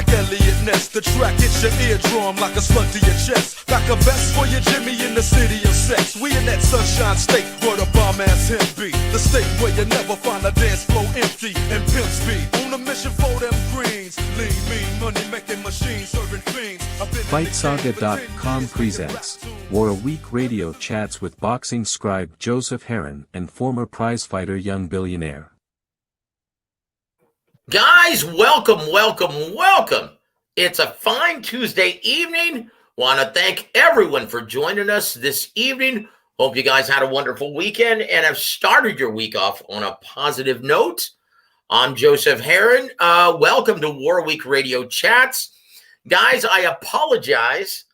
like Elliot Ness. The track hits your eardrum like a slug to your chest. Back a vest for your Jimmy in the city of sex. We in that sunshine state where the bomb ass him be. The state where you never find a dance floor empty and pimp speed. On a mission for them greens. Lean, mean, money making machines serving fiends. FightSaga.com presents WAWR Week Radio chats with boxing scribe Joseph Herron and former prizefighter young Billionaire. Guys, welcome. It's a fine Tuesday evening. Want to thank everyone for joining us this evening. Hope you guys had a wonderful weekend and have started your week off on a positive note. I'm Joseph Herron. Welcome to WAWR Week Radio chats. Guys, I apologize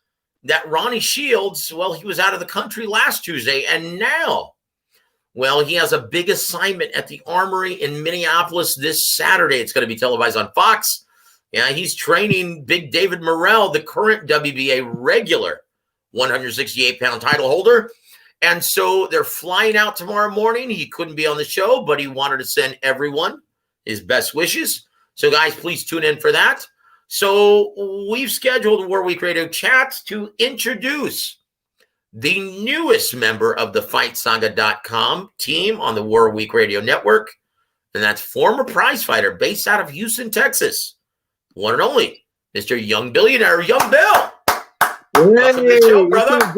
that Ronnie Shields, well, he was out of the country last Tuesday, and now, well, he has a big assignment at the Armory in Minneapolis this Saturday. It's going to be televised on Fox. Yeah, he's training Big David Morrell, the current WBA regular 168-pound title holder. And so they're flying out tomorrow morning. He couldn't be on the show, but he wanted to send everyone his best wishes. So, guys, please tune in for that. So we've scheduled WAWR Week Radio chats to introduce the newest member of the FightSaga.com team on the WAWR Week Radio Network, and that's former prizefighter based out of Houston, Texas, one and only Mr. Young Billionaire, Young Bill. Welcome to the show, brother.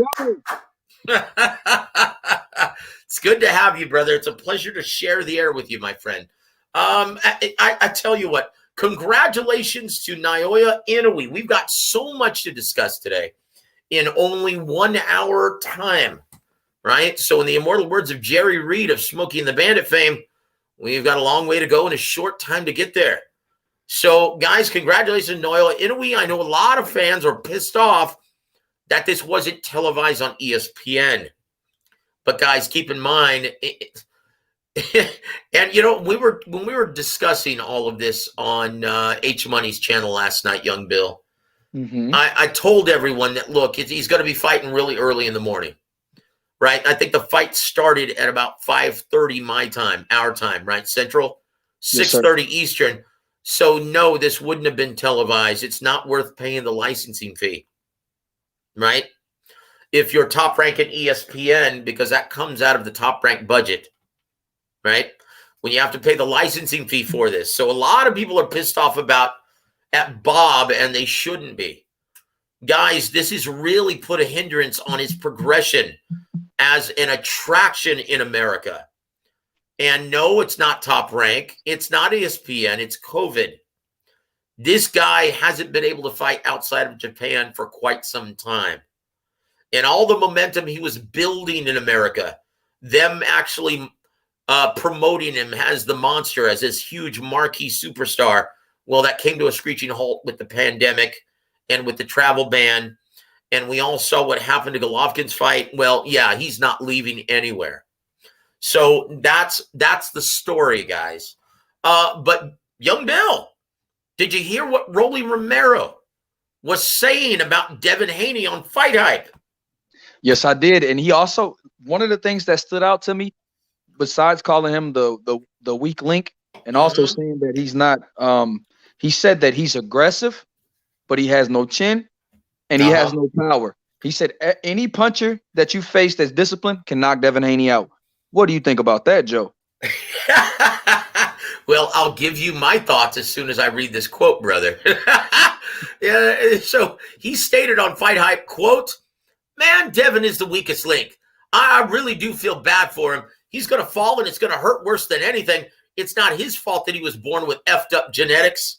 It's good to have you, brother. It's a pleasure to share the air with you, my friend. I tell you what, congratulations to Naoya Inoue. We've got so much to discuss today in only 1 hour time, right? So in the immortal words of Jerry Reed of Smokey and the Bandit fame, we've got a long way to go and a short time to get there. So, guys, congratulations, Naoya Inoue. I know a lot of fans are pissed off that this wasn't televised on ESPN. But, guys, keep in mind, and, you know, when we were discussing all of this on H Money's channel last night, Young Bill, I told everyone that, look, he's going to be fighting really early in the morning, right? I think the fight started at about 5:30 my time, our time, right? Central, 6:30 Eastern. So, no, this wouldn't have been televised. It's not worth paying the licensing fee, right? If you're top rank in ESPN, because that comes out of the top rank budget, right? When you have to pay the licensing fee for this. So a lot of people are pissed off at Bob, and they shouldn't be. Guys, this has really put a hindrance on his progression as an attraction in America. And no, it's not Top Rank. It's not ESPN. It's COVID. This guy hasn't been able to fight outside of Japan for quite some time. And all the momentum he was building in America, them actually promoting him as the monster, as this huge marquee superstar, well, that came to a screeching halt with the pandemic and with the travel ban. And we all saw what happened to Golovkin's fight. Well, yeah, he's not leaving anywhere. So that's the story, guys. But Young Bill, did you hear what Rolly Romero was saying about Devin Haney on Fight Hype? Yes, I did. And he also, one of the things that stood out to me, besides calling him the weak link, and also saying that he's not, he said that he's aggressive, but he has no chin and he has no power. He said any puncher that you face that's disciplined can knock Devin Haney out. What do you think about that, Joe? Well, I'll give you my thoughts as soon as I read this quote, brother. Yeah, so he stated on Fight Hype, quote, "Man, Devin is the weakest link. I really do feel bad for him. He's going to fall and it's going to hurt worse than anything. It's not his fault that he was born with effed up genetics.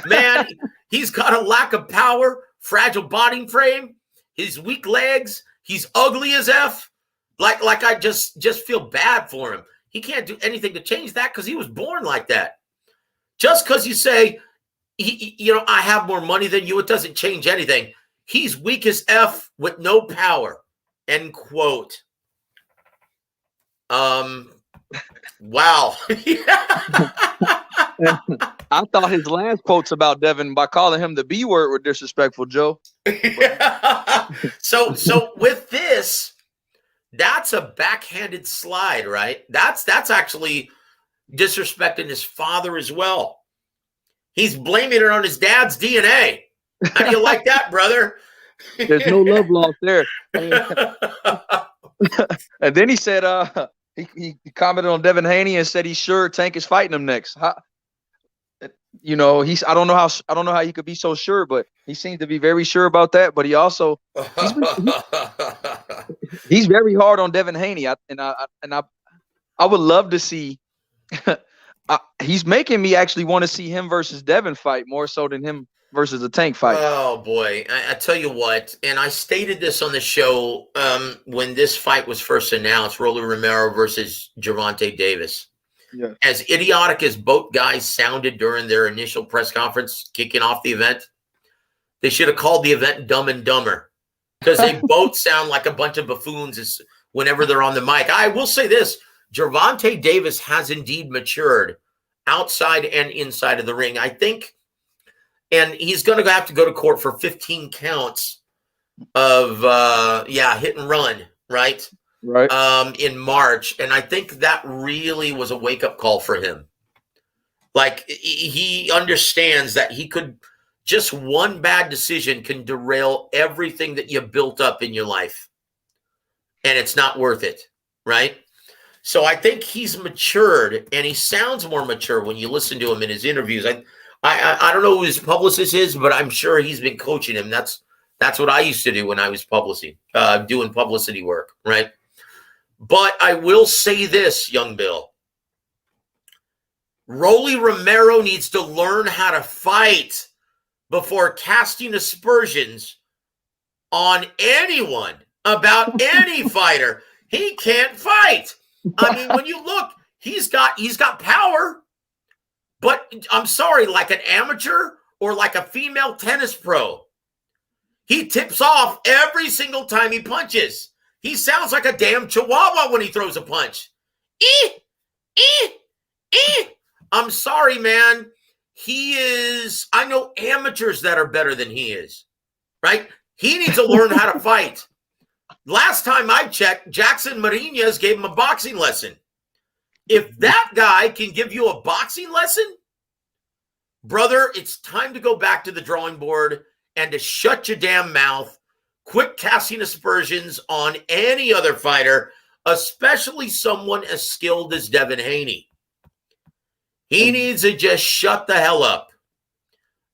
Man, he's got a lack of power, fragile body frame, his weak legs. He's ugly as F. Like I just feel bad for him. He can't do anything to change that because he was born like that. Just because you say, I have more money than you, it doesn't change anything. He's weak as F with no power." End quote. Wow. I thought his last quotes about Devin by calling him the B word were disrespectful, Joe. So with this, that's a backhanded slide, right? That's actually disrespecting his father as well. He's blaming it on his dad's DNA. How do you like that, brother? There's no love lost there. And then he said, he commented on Devin Haney and said he's sure Tank is fighting him next. You know, I don't know how he could be so sure, but he seems to be very sure about that. But he also he's very hard on Devin Haney. I would love to see. He's making me actually want to see him versus Devin fight more so than him versus the Tank fight. Oh boy, I tell you what, and I stated this on the show when this fight was first announced: Rolly Romero versus Gervonta Davis. Yeah. As idiotic as both guys sounded during their initial press conference kicking off the event, they should have called the event Dumb and Dumber, because they both sound like a bunch of buffoons whenever they're on the mic. I will say this: Gervonta Davis has indeed matured outside and inside of the ring, I think, and he's going to have to go to court for 15 counts of hit and run, right? Right. In March. And I think that really was a wake-up call for him. Like, he understands that just one bad decision can derail everything that you built up in your life. And it's not worth it, right? So I think he's matured, and he sounds more mature when you listen to him in his interviews. I don't know who his publicist is, but I'm sure he's been coaching him. That's what I used to do when I was doing publicity work, right? But I will say this, young Bill. Rolly Romero needs to learn how to fight before casting aspersions on anyone about any fighter. He can't fight. I mean, when you look, he's got power, but I'm sorry, like an amateur or like a female tennis pro, he tips off every single time he punches. He sounds like a damn chihuahua when he throws a punch. I'm sorry, man. I know amateurs that are better than he is, right? He needs to learn how to fight. Last time I checked, Jackson Mariñez gave him a boxing lesson. If that guy can give you a boxing lesson, brother, it's time to go back to the drawing board and to shut your damn mouth. Quit casting aspersions on any other fighter, especially someone as skilled as Devin Haney. He needs to just shut the hell up.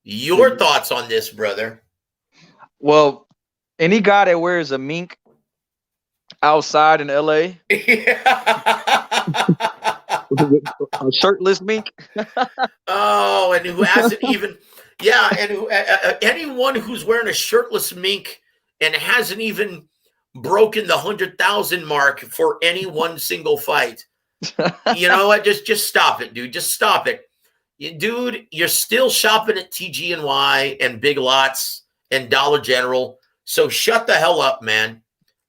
Your thoughts on this, brother? Well, any guy that wears a mink outside in LA, a shirtless mink. Oh, and who hasn't even, and anyone who's wearing a shirtless mink and hasn't even broken the 100,000 mark for any one single fight. You know what? Just stop it, dude. Just stop it. Dude, you're still shopping at TG&Y and Big Lots and Dollar General. So shut the hell up, man.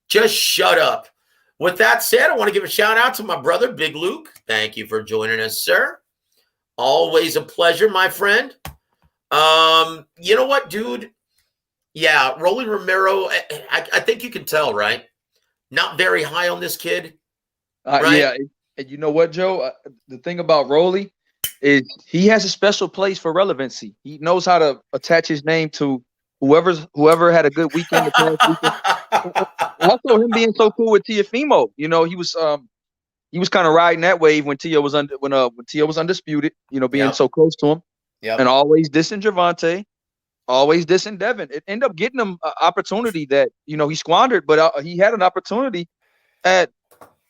Just shut up. With that said, I want to give a shout out to my brother, Big Luke. Thank you for joining us, sir. Always a pleasure, my friend. You know what, dude? Yeah, Rolly Romero, I think you can tell, right? Not very high on this kid. Right? Yeah, and you know what, Joe? The thing about Rolly is he has a special place for relevancy. He knows how to attach his name to whoever had a good weekend. Also, him being so cool with Teofimo. You know, he was kind of riding that wave when Tio was undisputed. You know, being so close to him, and always dissing Gervonta. Always dissing Devin. It ended up getting him an opportunity that, you know, he squandered, but he had an opportunity at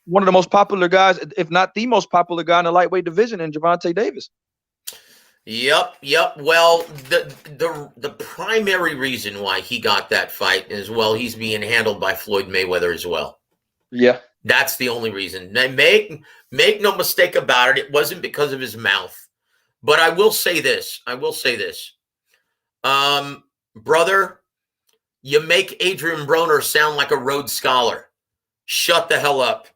one of the most popular guys, if not the most popular guy in the lightweight division, in Gervonta Davis. Yep. Well, the primary reason why he got that fight is, well, he's being handled by Floyd Mayweather as well. Yeah. That's the only reason. Make no mistake about it. It wasn't because of his mouth. But I will say this. Brother, you make Adrian Broner sound like a Rhodes Scholar. Shut the hell up.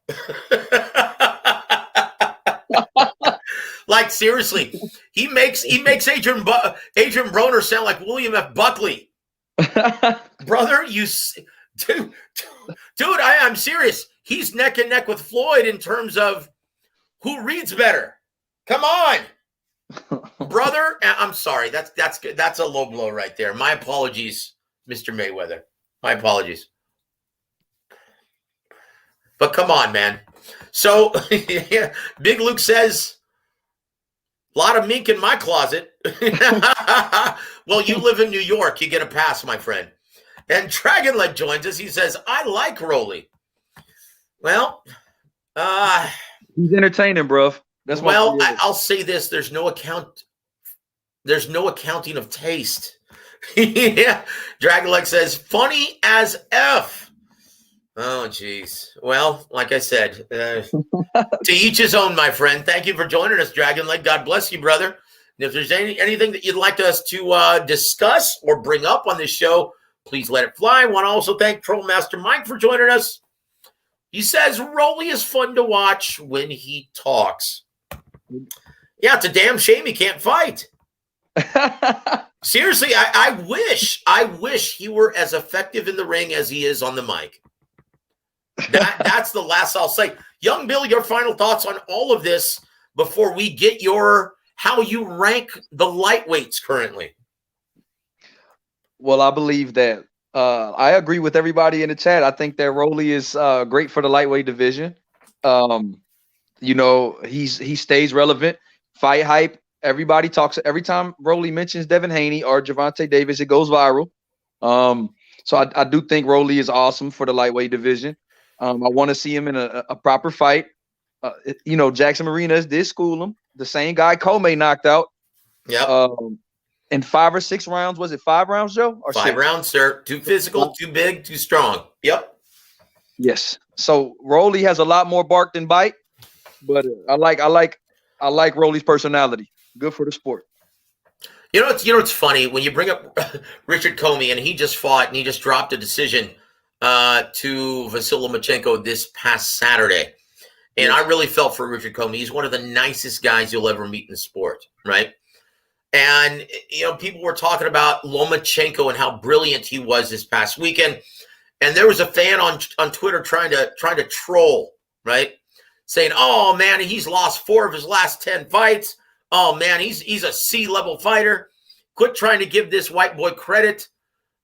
Like, seriously, he makes Adrian Broner sound like William F. Buckley. Brother, dude, I'm serious. He's neck and neck with Floyd in terms of who reads better. Come on. brother, I'm sorry. That's a low blow right there. My apologies, Mr. Mayweather. My apologies. But come on, man. So Big Luke says, a lot of mink in my closet. Well, you live in New York. You get a pass, my friend. And Dragonleg joins us. He says, I like Rolly. Well, he's entertaining, bro. I'll say this. There's no accounting of taste. Yeah. Dragonleg says, funny as F. Oh, geez. Well, like I said, to each his own, my friend. Thank you for joining us, Dragonleg. God bless you, brother. And if there's anything that you'd like us to discuss or bring up on this show, please let it fly. I want to also thank Trollmaster Mike for joining us. He says, Rolly is fun to watch when he talks. Yeah, it's a damn shame he can't fight. Seriously, I wish he were as effective in the ring as he is on the mic. That's the last I'll say. Young Bill, your final thoughts on all of this before we get how you rank the lightweights currently. Well, I believe that I agree with everybody in the chat. I think that Rolly is great for the lightweight division. He stays relevant. Fight hype. Everybody talks. Every time Rolly mentions Devin Haney or Gervonta Davis, it goes viral. So I do think Rolly is awesome for the lightweight division. I want to see him in a proper fight. Jackson Marinas did school him. The same guy Comey knocked out. Yeah. In 5 or 6 rounds. Was it 5 rounds, Joe? Or 5 6? rounds, sir. Too physical, too big, too strong. Yep. Yes. So Rolly has a lot more bark than bite, but I like Rolly's personality. Good for the sport. It's funny when you bring up Richard Comey, and he just fought and he just dropped a decision to Vasyl Lomachenko this past Saturday. And I really felt for Richard Comey. He's one of the nicest guys you'll ever meet in the sport, right? And, people were talking about Lomachenko and how brilliant he was this past weekend. And there was a fan on Twitter trying to troll, right? Saying, oh, man, he's lost 4 of his last 10 fights. Oh, man, he's a C-level fighter. Quit trying to give this white boy credit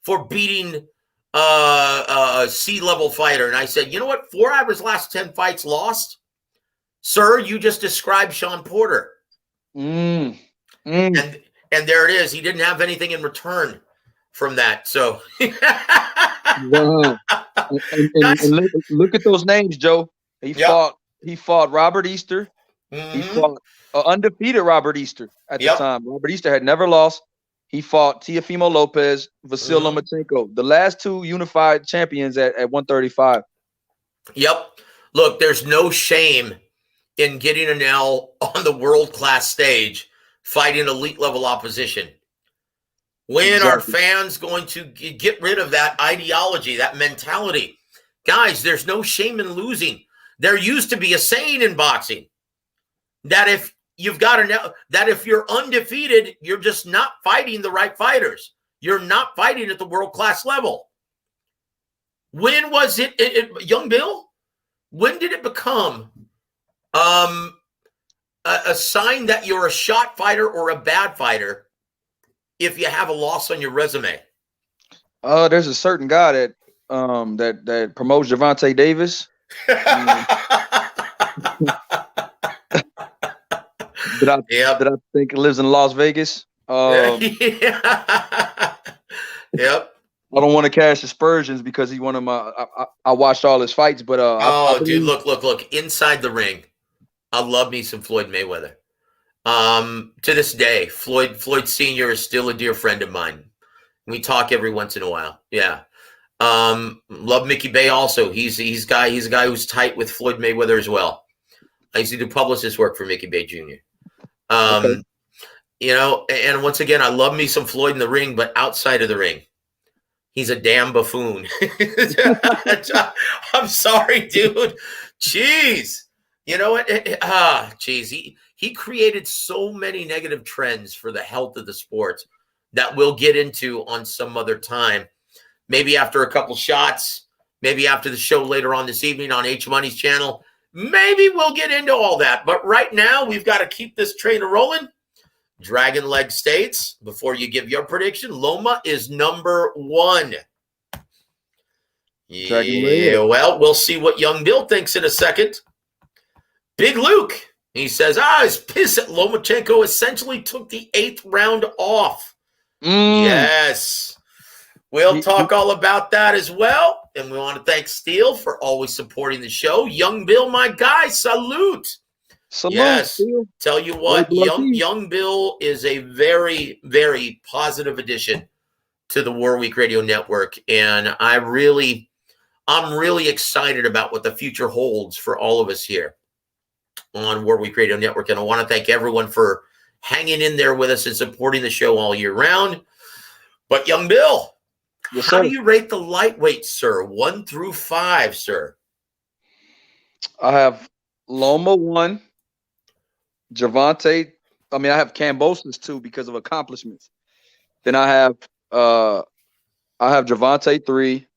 for beating a C-level fighter. And I said, you know what? 4 out of his last 10 fights lost? Sir, you just described Sean Porter. And there it is. He didn't have anything in return from that. So wow. And look at those names, Joe. He fought Robert Easter. He fought undefeated Robert Easter at the time. Robert Easter had never lost. He fought Teofimo Lopez, Vasyl Lomachenko, the last 2 unified champions at 135. Yep. Look, there's no shame in getting an L on the world-class stage, fighting elite-level opposition. When are fans going to get rid of that ideology, that mentality? Guys, there's no shame in losing. There used to be a saying in boxing that if you're undefeated, you're just not fighting the right fighters. You're not fighting at the world-class level. When was it, Young Bill? When did it become a sign that you're a shot fighter or a bad fighter if you have a loss on your resume? There's a certain guy that promotes Gervonta Davis. that I think lives in Las Vegas. Yep. I don't want to cast aspersions because he's one of my. I watched all his fights, but dude, look! Inside the ring, I love me some Floyd Mayweather. To this day, Floyd Sr. is still a dear friend of mine. We talk every once in a while. Yeah. Love Mickey Bay also. He's a guy who's tight with Floyd Mayweather as well. I used to do publicist work for Mickey Bay Jr. Okay. And once again, I love me some Floyd in the ring, but outside of the ring, he's a damn buffoon. I'm sorry, dude. Jeez. You know what? Jeez. He created so many negative trends for the health of the sport that we'll get into on some other time. Maybe after a couple shots, maybe after the show later on this evening on H Money's channel. Maybe we'll get into all that. But right now, we've got to keep this train rolling. Dragon Leg states, before you give your prediction, Loma is number 1. Yeah, well, we'll see what young Bill thinks in a second. Big Luke, he says, I was pissed that Lomachenko essentially took the 8th round off. Yes. We'll talk all about that as well. And we want to thank Steele for always supporting the show. Young Bill, my guy, salute. Yes. Steele. Tell you what, young Bill is a very, very positive addition to the WAWR Week Radio Network. And I'm really excited about what the future holds for all of us here on WAWR Week Radio Network. And I want to thank everyone for hanging in there with us and supporting the show all year round. But young Bill, how do you rate the lightweight, sir? 1 through 5, sir. I have Loma 1, Gervonta. I have Kambosos 2 because of accomplishments. Then I have Gervonta 3,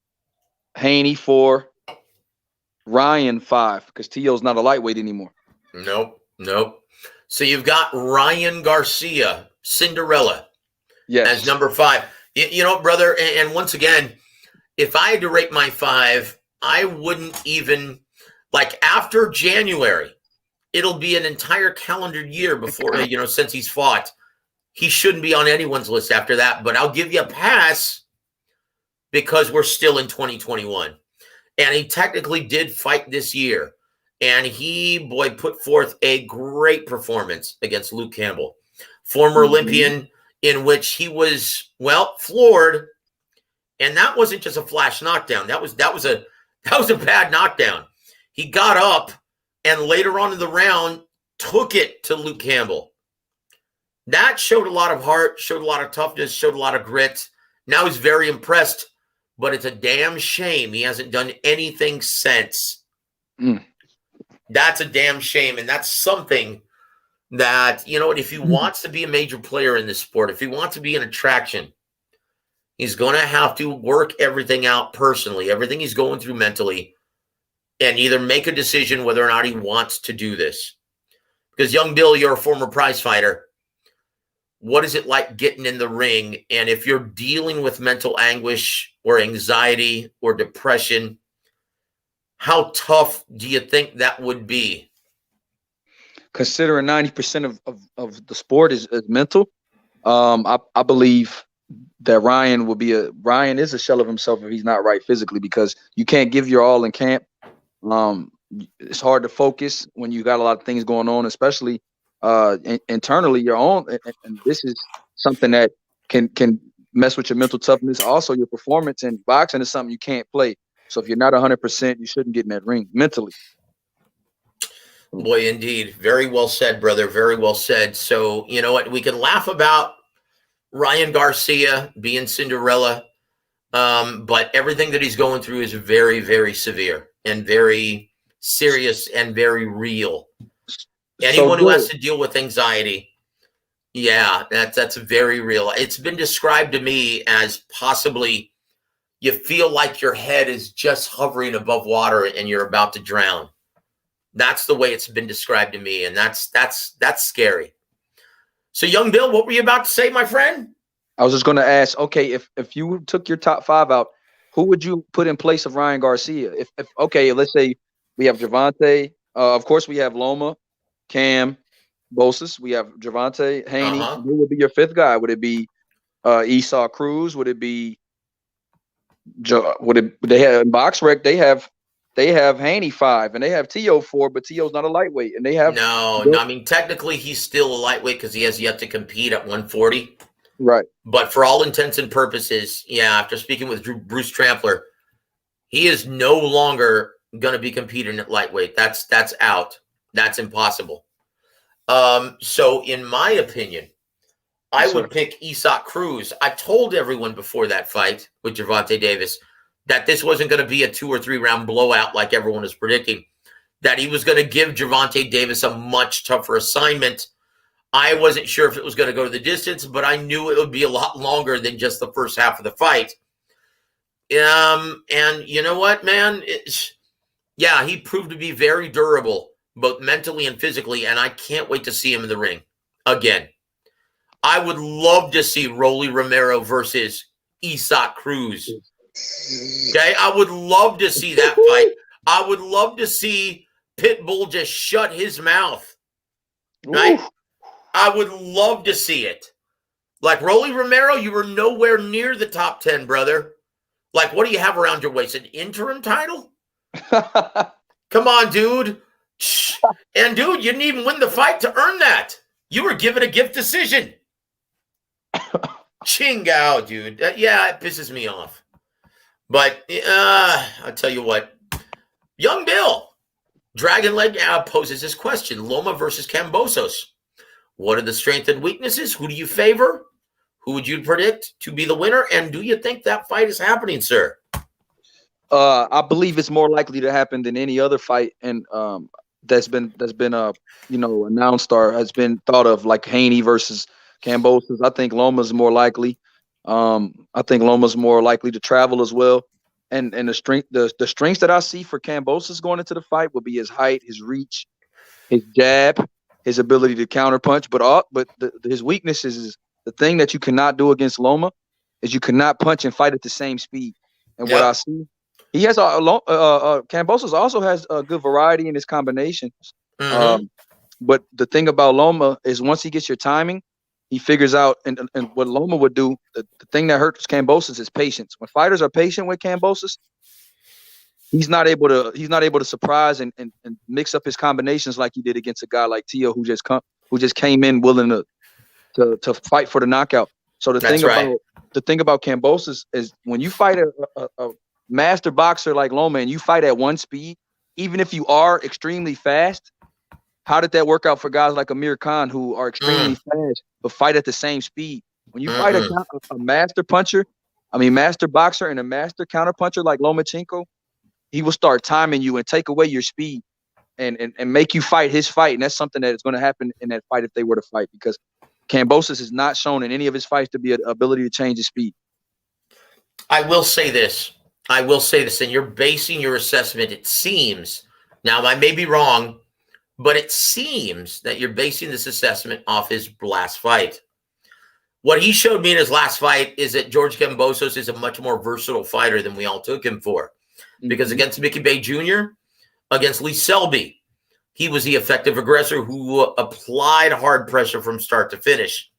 Haney 4, Ryan 5 because T.O.'s not a lightweight anymore. Nope. So you've got Ryan Garcia, Cinderella, as number 5. You know, brother, and once again, if I had to rate my 5, I wouldn't even, after January, it'll be an entire calendar year before, since he's fought. He shouldn't be on anyone's list after that, but I'll give you a pass because we're still in 2021. And he technically did fight this year. And he, put forth a great performance against Luke Campbell, former Olympian, in which he was, floored. And that wasn't just a flash knockdown. That was a bad knockdown. He got up and later on in the round took it to Luke Campbell. That showed a lot of heart, showed a lot of toughness, showed a lot of grit. Now he's very impressed, but it's a damn shame he hasn't done anything since. That's a damn shame. And that's something that, if he wants to be a major player in this sport, if he wants to be an attraction, he's going to have to work everything out personally, everything he's going through mentally, and either make a decision whether or not he wants to do this. Because, young Bill, you're a former prize fighter. What is it like getting in the ring? And if you're dealing with mental anguish or anxiety or depression, how tough do you think that would be? Considering 90% of the sport is mental, I believe that Ryan is a shell of himself if he's not right physically, because you can't give your all in camp. It's hard to focus when you got a lot of things going on, especially internally your own. And this is something that can mess with your mental toughness. Also, your performance in boxing is something you can't play. So if you're not 100%, you shouldn't get in that ring mentally. Boy, indeed. Very well said, brother. Very well said. So, you know what? We can laugh about Ryan Garcia being Cinderella, but everything that he's going through is very, very severe and very serious and very real. Anyone who has to deal with anxiety, that's very real. It's been described to me as possibly you feel like your head is just hovering above water and you're about to drown. That's the way it's been described to me, and that's scary. So, young Bill, what were you about to say, my friend? I was just going to ask, okay, if you took your top 5 out, who would you put in place of Ryan Garcia? If let's say we have Gervonta, of course we have Loma, Cam, Bosis, we have Gervonta, Haney. Who would be your 5th guy? Would it be Esau Cruz? Would it be they have in BoxRec? They have Haney 5 and they have T.O. 4, but T.O.'s not a lightweight. And they have no. I mean, technically he's still a lightweight because he has yet to compete at 140. Right. But for all intents and purposes, after speaking with Bruce Trampler, he is no longer going to be competing at lightweight. That's out. That's impossible. So in my opinion, I would pick Esau Cruz. I told everyone before that fight with Gervonta Davis that this wasn't going to be a 2 or 3 round blowout like everyone was predicting, that he was going to give Gervonta Davis a much tougher assignment. I wasn't sure if it was going to go to the distance, but I knew it would be a lot longer than just the first half of the fight. And you know what, man? He proved to be very durable, both mentally and physically, and I can't wait to see him in the ring again. I would love to see Rolly Romero versus Isaac Cruz. Okay, I would love to see that fight. I would love to see Pitbull just shut his mouth. Right? I would love to see it. Like Rolly Romero, you were nowhere near the top 10, brother. Like, what do you have around your waist? An interim title? Come on, dude. And, dude, you didn't even win the fight to earn that. You were given a gift decision. Chingao, dude. Yeah, it pisses me off. But I'll tell you what. Young Bill, Dragon Leg poses this question. Loma versus Kambosos. What are the strengths and weaknesses? Who do you favor? Who would you predict to be the winner? And do you think that fight is happening, sir? I believe it's more likely to happen than any other fight, and that's been announced or has been thought of, like Haney versus Kambosos. I think Loma's more likely. I think Loma's more likely to travel as well. And the strengths that I see for Kambosos going into the fight will be his height, his reach, his jab, his ability to counterpunch. But his weakness is the thing that you cannot do against Loma is you cannot punch and fight at the same speed. And what I see, he has Kambosos also has a good variety in his combinations. But the thing about Loma is once he gets your timing, he figures out, and what Loma would do, the thing that hurts Kambosos is patience. When fighters are patient with Kambosos, he's not able to surprise and mix up his combinations like he did against a guy like Tio who just came in willing to fight for the knockout. So the thing about Kambosos is when you fight a master boxer like Loma and you fight at one speed, even if you are extremely fast, how did that work out for guys like Amir Khan who are extremely fast but fight at the same speed? When you fight a master boxer and a master counter puncher like Lomachenko, he will start timing you and take away your speed and make you fight his fight. And that's something that is going to happen in that fight if they were to fight, because Kambosos is not shown in any of his fights to be an ability to change his speed. I will say this, and you're basing your assessment, it seems, now I may be wrong, but it seems that you're basing this assessment off his last fight. What he showed me in his last fight is that George Kambosos is a much more versatile fighter than we all took him for. Because against Mickey Bay Jr., against Lee Selby, he was the effective aggressor who applied hard pressure from start to finish.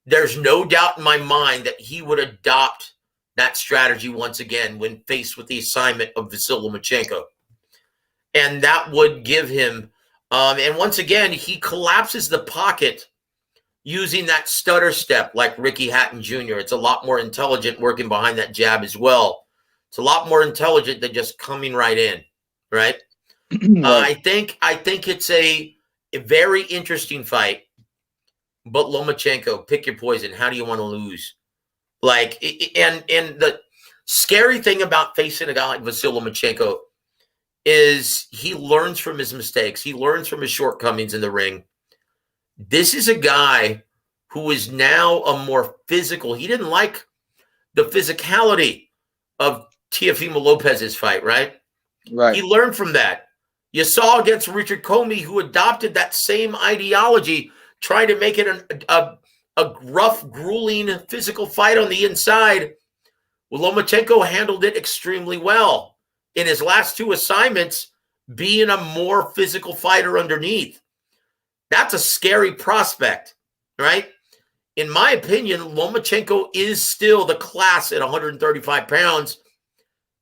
There's no doubt in my mind that he would adopt that strategy once again when faced with the assignment of Vasyl Lomachenko. And that would give him, and once again, he collapses the pocket using that stutter step like Ricky Hatton Jr. It's a lot more intelligent working behind that jab as well. It's a lot more intelligent than just coming right in, right? I think it's a very interesting fight. But Lomachenko, pick your poison. How do you want to lose? Like, and the scary thing about facing a guy like Vasyl Lomachenko is he learns from his mistakes. He learns from his shortcomings in the ring. This is a guy who is now a more physical. He didn't like the physicality of Teofimo Lopez's fight, right? Right. He learned from that. You saw against Richard Comey, who adopted that same ideology, trying to make it a rough, grueling physical fight on the inside. Well, Lomachenko handled it extremely well. In his last two assignments, being a more physical fighter underneath. That's a scary prospect, right? In my opinion, Lomachenko is still the class at 135 pounds,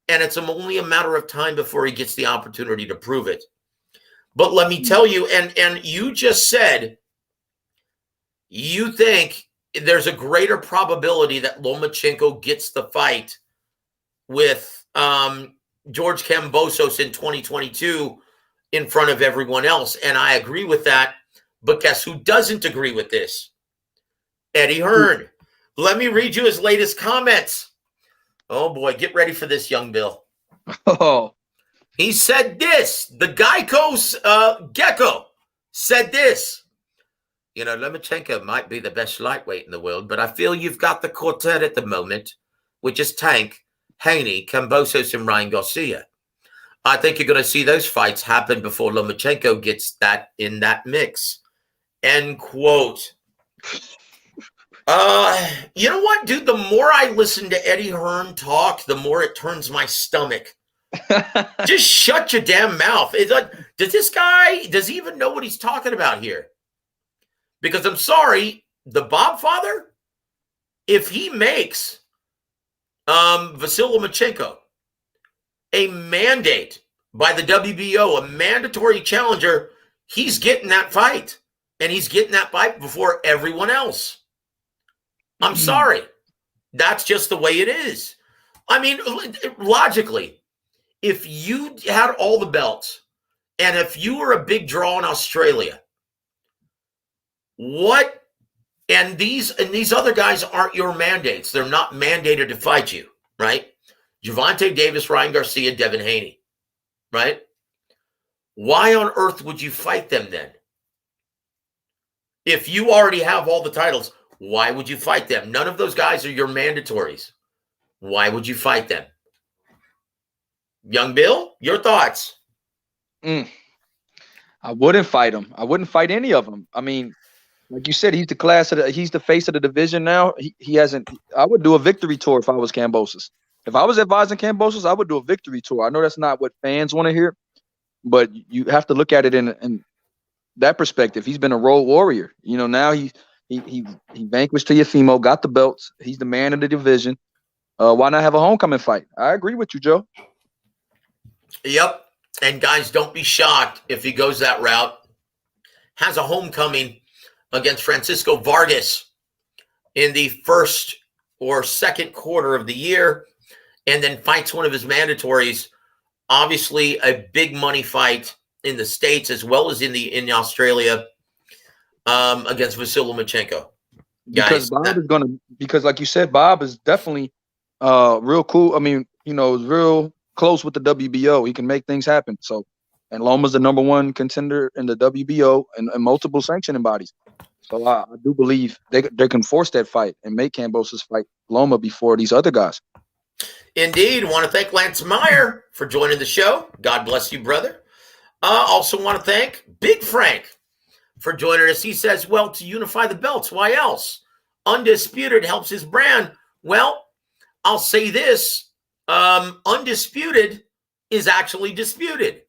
and it's only a matter of time before he gets the opportunity to prove it. But let me tell you, and you just said you think there's a greater probability that Lomachenko gets the fight with George Kambosos in 2022 in front of everyone else. And I agree with that. But guess who doesn't agree with this? Eddie Hearn. Let me read you his latest comments. Oh, boy. Get ready for this, young Bill. Oh. He said this. The Geico's Gecko said this. You know, Lomachenko might be the best lightweight in the world, but I feel you've got the quartet at the moment, which is Tank, Haney, Kambosos, and Ryan Garcia. I think you're going to see those fights happen before Lomachenko gets that in that mix. End quote. You know what, dude? The more I listen to Eddie Hearn talk, the more it turns my stomach. Just shut your damn mouth. It's like, does he even know what he's talking about here? Because I'm sorry, the Bob father, if he makes Vasyl Lomachenko a mandate by the WBO, a mandatory challenger, he's getting that fight. And he's getting that fight before everyone else. I'm sorry. That's just the way it is. I mean, logically, if you had all the belts and if you were a big draw in Australia, and these other guys aren't your mandates. They're not mandated to fight you, right? Gervonta Davis, Ryan Garcia, Devin Haney, right? Why on earth would you fight them then? If you already have all the titles, why would you fight them? None of those guys are your mandatories. Why would you fight them? Young Bill, your thoughts? I wouldn't fight him. I wouldn't fight any of them. I mean, like you said, he's the face of the division now. He hasn't. I would do a victory tour if I was Kambosos. If I was advising Kambosos, I would do a victory tour. I know that's not what fans want to hear, but you have to look at it in that perspective. He's been a road warrior. You know, now he vanquished Teofimo, got the belts. He's the man of the division. Why not have a homecoming fight? I agree with you, Joe. Yep. And guys, don't be shocked if he goes that route. Has a homecoming against Francisco Vargas in the first or second quarter of the year, and then fights one of his mandatories. Obviously, a big money fight in the States as well as in Australia against Vasyl Lomachenko. Because because like you said, Bob is definitely real cool. I mean, you know, is real close with the WBO. He can make things happen. So, and Loma's the #1 contender in the WBO and multiple sanctioning bodies. So I do believe they can force that fight and make Kambosos fight Loma before these other guys. Indeed. Want to thank Lance Meyer for joining the show. God bless you, brother. Also want to thank Big Frank for joining us. He says, well, to unify the belts, why else? Undisputed helps his brand. Well, I'll say this. Undisputed is actually disputed.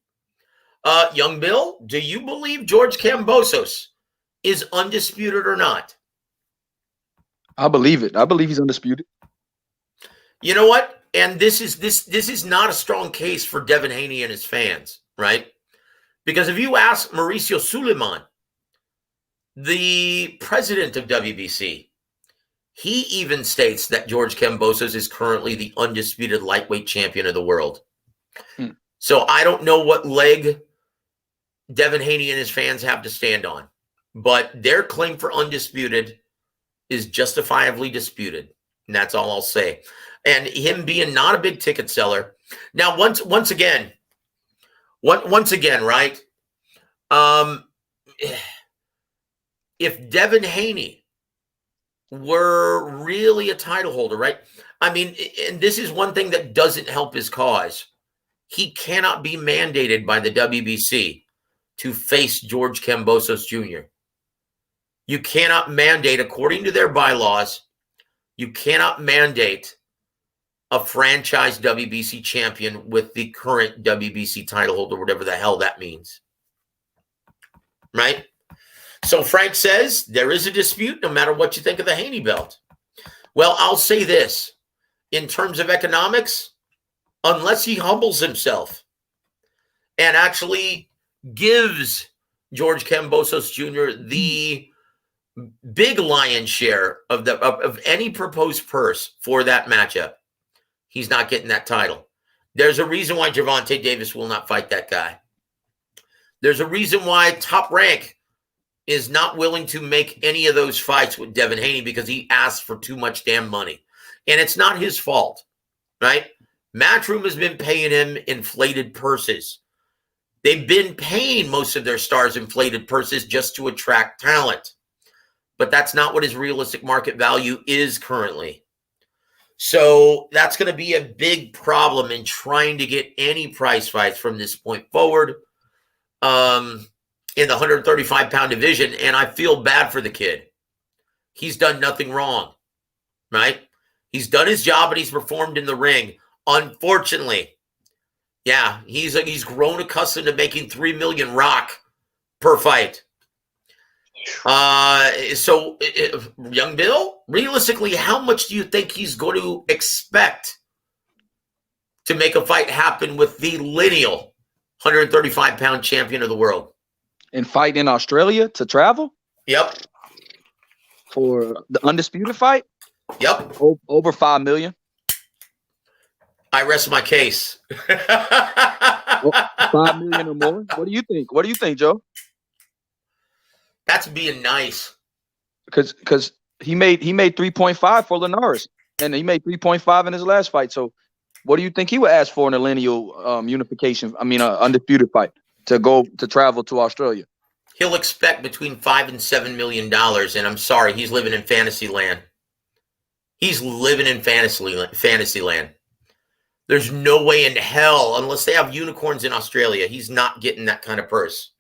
Young Bill, do you believe George Kambosos is undisputed or not? I believe it. I believe he's undisputed. You know what? And this is not a strong case for Devin Haney and his fans, right? Because if you ask Mauricio Suleiman, the president of WBC, he even states that George Kambosos is currently the undisputed lightweight champion of the world. So I don't know what leg Devin Haney and his fans have to stand on, but their claim for undisputed is justifiably disputed. And that's all I'll say. And him being not a big ticket seller. Now, once again, right? If Devin Haney were really a title holder, right? I mean, and this is one thing that doesn't help his cause. He cannot be mandated by the WBC to face George Kambosos Jr. You cannot mandate, according to their bylaws, you cannot mandate a franchise WBC champion with the current WBC title holder, whatever the hell that means. Right? So Frank says there is a dispute no matter what you think of the Haney belt. Well, I'll say this. In terms of economics, unless he humbles himself and actually gives George Kambosos Jr. the big lion's share of any proposed purse for that matchup, he's not getting that title. There's a reason why Gervonta Davis will not fight that guy. There's a reason why Top Rank is not willing to make any of those fights with Devin Haney, because he asked for too much damn money. And it's not his fault, right? Matchroom has been paying him inflated purses. They've been paying most of their stars inflated purses just to attract talent. But that's not what his realistic market value is currently. So that's going to be a big problem in trying to get any prize fights from this point forward in the 135-pound division. And I feel bad for the kid he's done nothing wrong, right? He's done his job and he's performed in the ring. Unfortunately, yeah, he's grown accustomed to making $3 million rock per fight. So, young Bill, realistically, how much do you think he's going to expect to make a fight happen with the lineal 135-pound champion of the world? And fight in Australia to travel? Yep. For the undisputed fight? Yep. Over 5 million. I rest my case. 5 million or more? What do you think? What do you think, Joe? That's being nice. Because he made 3.5 for Linares, and he made 3.5 in his last fight. So what do you think he would ask for in a lineal unification? I mean, undisputed fight to travel to Australia? He'll expect between $5 and $7 million, and I'm sorry, he's living in fantasy land. He's living in fantasy land. There's no way in hell, unless they have unicorns in Australia, he's not getting that kind of purse.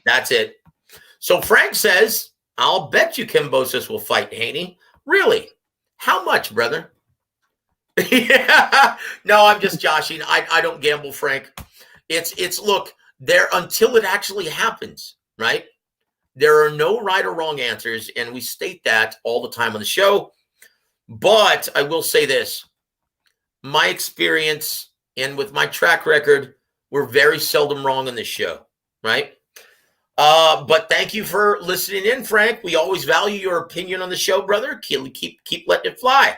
That's it. So Frank says, I'll bet you Kambosos will fight Haney. Really? How much, brother? Yeah. No, I'm just joshing. I don't gamble, Frank. It's look, there until it actually happens, right? There are no right or wrong answers, and we state that all the time on the show. But I will say this. My experience and with my track record, we're very seldom wrong on this show, right? But thank you for listening in, Frank. We always value your opinion on the show, brother. Keep letting it fly.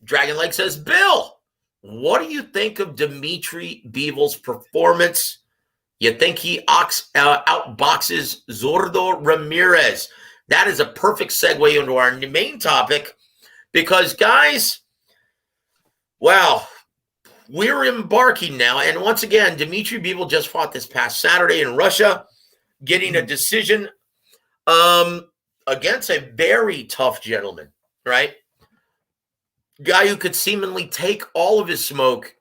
Dragon Lake says, Bill, what do you think of Dimitri Bivol's performance? You think he outboxes Zurdo Ramirez? That is a perfect segue into our main topic because, guys, wow, we're embarking now. And once again, Dimitri Bivol just fought this past Saturday in Russia, getting a decision against a very tough gentleman, right? Guy who could seemingly take all of his smoke,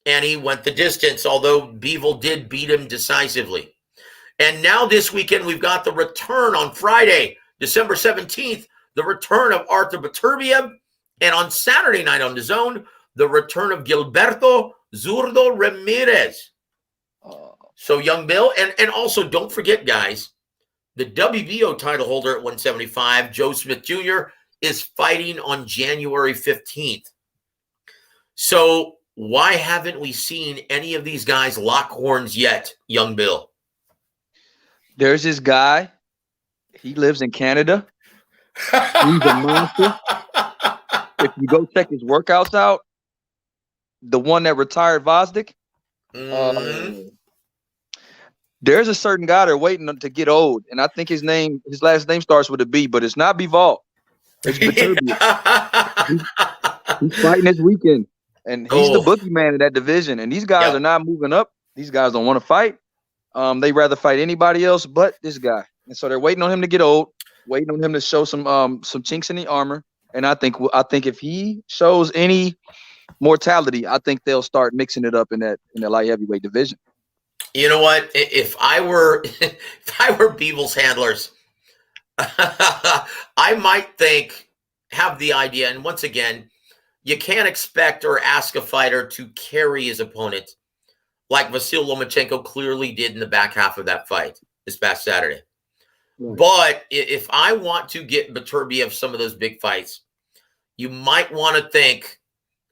and he went the distance, although Bivol did beat him decisively. And now this weekend, we've got the return on Friday, December 17th, the return of Artur Beterbiev, and on Saturday night on DAZN, the return of Gilberto Zurdo Ramirez. So, young Bill, and also don't forget, guys, the WBO title holder at 175, Joe Smith Jr., is fighting on January 15th. So why haven't we seen any of these guys lock horns yet, young Bill? There's this guy. He lives in Canada. He's a monster. If you go check his workouts out, the one that retired Vosdick, there's a certain guy they're waiting to get old, and I think his last name starts with a B, but it's not Bivol. It's Beterbiev. He's fighting this weekend, and he's the boogeyman in that division. And these guys are not moving up. These guys don't want to fight. They'd rather fight anybody else but this guy. And so they're waiting on him to get old, waiting on him to show some chinks in the armor. And I think if he shows any mortality, I think they'll start mixing it up in the light heavyweight division. You know what? If I were Bivol's handlers, I might have the idea. And once again, you can't expect or ask a fighter to carry his opponent like Vasyl Lomachenko clearly did in the back half of that fight this past Saturday. Right. But if I want to get Beterbiev some of those big fights, you might want to think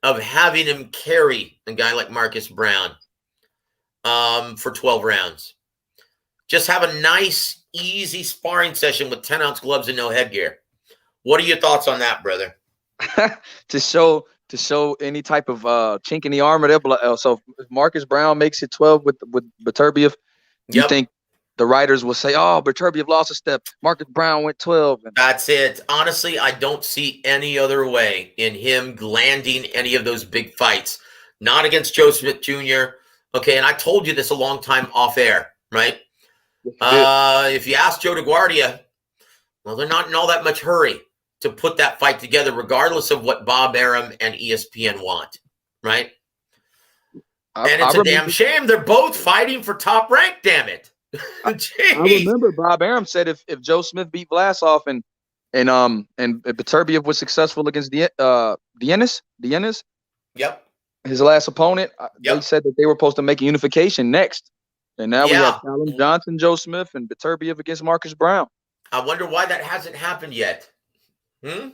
of having him carry a guy like Marcus Brown for 12 rounds. Just have a nice, easy sparring session with 10-ounce gloves and no headgear. What are your thoughts on that, brother? to show any type of chink in the armor. So if Marcus Brown makes it 12 with Beterbiev, you think the writers will say, "Oh, Beterbiev lost a step. Marcus Brown went 12." That's it. Honestly, I don't see any other way in him landing any of those big fights. Not against Joe Smith Jr. Okay, and I told you this a long time off air, right? If you ask Joe DeGuardia, well, they're not in all that much hurry to put that fight together, regardless of what Bob Arum and ESPN want, right? And it's a damn shame. They're both fighting for top rank, damn it. I remember Bob Arum said if Joe Smith beat Vlasov and Beterbiev was successful against Dienis, Yep. his last opponent, Yep. they said that they were supposed to make a unification next. And now we have Callum Johnson, Joe Smith, and Beterbiev against Marcus Brown. I wonder why that hasn't happened yet. Well,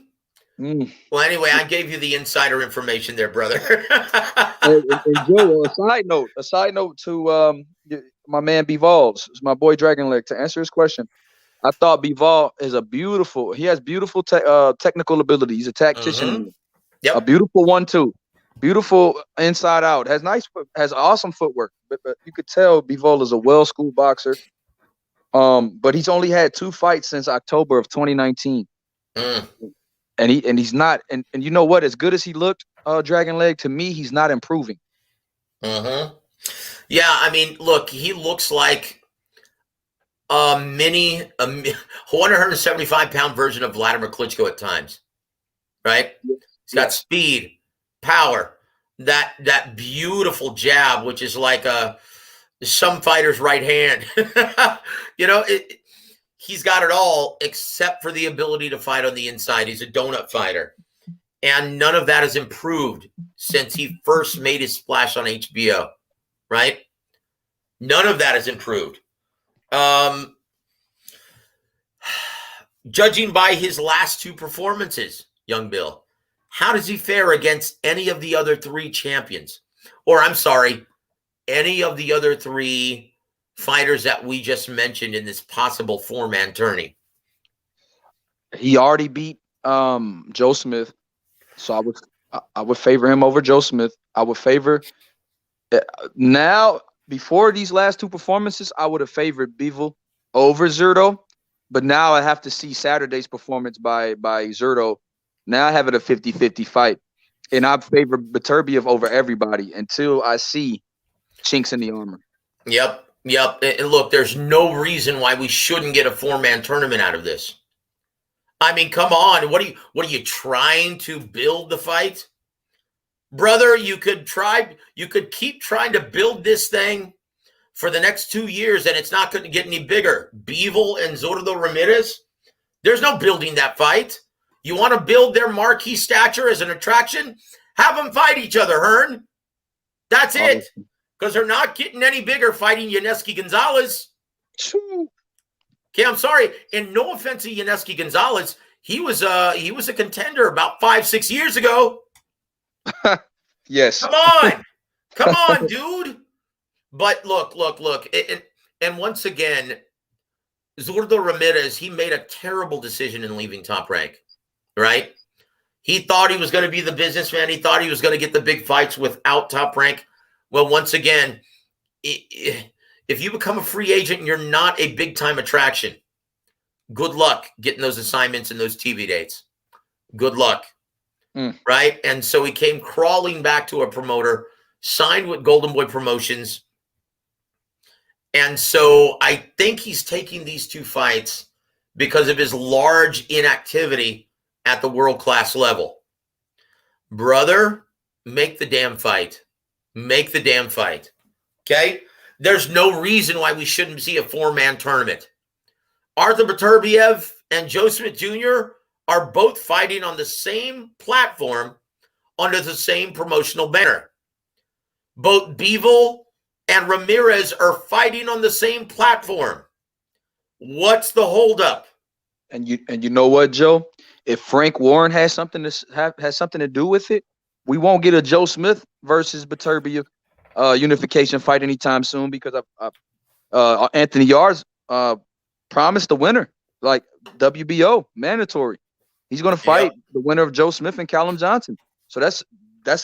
anyway, I gave you the insider information there, brother. and Joe, a side note to my man Bival's, my boy Dragon Leg, to answer his question. I thought Bival is he has beautiful technical ability. He's a tactician. Yep. A beautiful 1-2. Beautiful inside out. Has awesome footwork. But you could tell Bivol is a well-schooled boxer. But he's only had 2 fights since October of 2019. And he's not, and you know what? As good as he looked, Dragon Leg, to me, he's not improving. Yeah, I mean, look, he looks like a 175-pound version of Vladimir Klitschko at times, right? He's got speed, power, that beautiful jab, which is like some fighter's right hand. He's got it all except for the ability to fight on the inside. He's a donut fighter. And none of that has improved since he first made his splash on HBO, right? None of that has improved. Judging by his last 2 performances, young Bill, how does he fare against any of the other 3 champions? Or I'm sorry, any of the other 3 fighters that we just mentioned in this possible 4-man tourney? He already beat Joe Smith, so I would favor him over Joe Smith. I would favor now, before these last 2 performances, I would have favored Bivol over Zurdo, but now I have to see Saturday's performance by Zurdo. Now I have it a 50-50 fight, and I favor Beterbiev over everybody until I see chinks in the armor. Yep. And look, there's no reason why we shouldn't get a 4-man tournament out of this. I mean, come on. What are you trying to build the fight? Brother, you could keep trying to build this thing for the next 2 years, and it's not going to get any bigger. Bivol and Zurdo Ramirez, there's no building that fight. You want to build their marquee stature as an attraction? Have them fight each other, Hearn. That's it. Because they're not getting any bigger fighting Yaneski Gonzalez. Okay, I'm sorry. And no offense to Yaneski Gonzalez, he was a contender about 5-6 years ago. Yes. Come on, dude. But look. And once again, Zurdo Ramirez, he made a terrible decision in leaving Top Rank, right? He thought he was going to be the businessman. He thought he was going to get the big fights without Top Rank. Well, once again, if you become a free agent and you're not a big-time attraction, good luck getting those assignments and those TV dates. Good luck, right? And so he came crawling back to a promoter, signed with Golden Boy Promotions. And so I think he's taking these 2 fights because of his large inactivity at the world-class level. Brother, make the damn fight. Make the damn fight. Okay? There's no reason why we shouldn't see a 4-man tournament. Arthur Beterbiev and Joe Smith Jr. are both fighting on the same platform under the same promotional banner. Both Bivol and Ramirez are fighting on the same platform. What's the holdup? And you know what, Joe? If Frank Warren has something to do with it, we won't get a Joe Smith versus Beterbiev unification fight anytime soon because Anthony Yards promised the winner, like WBO, mandatory. He's going to fight the winner of Joe Smith and Callum Johnson. So that's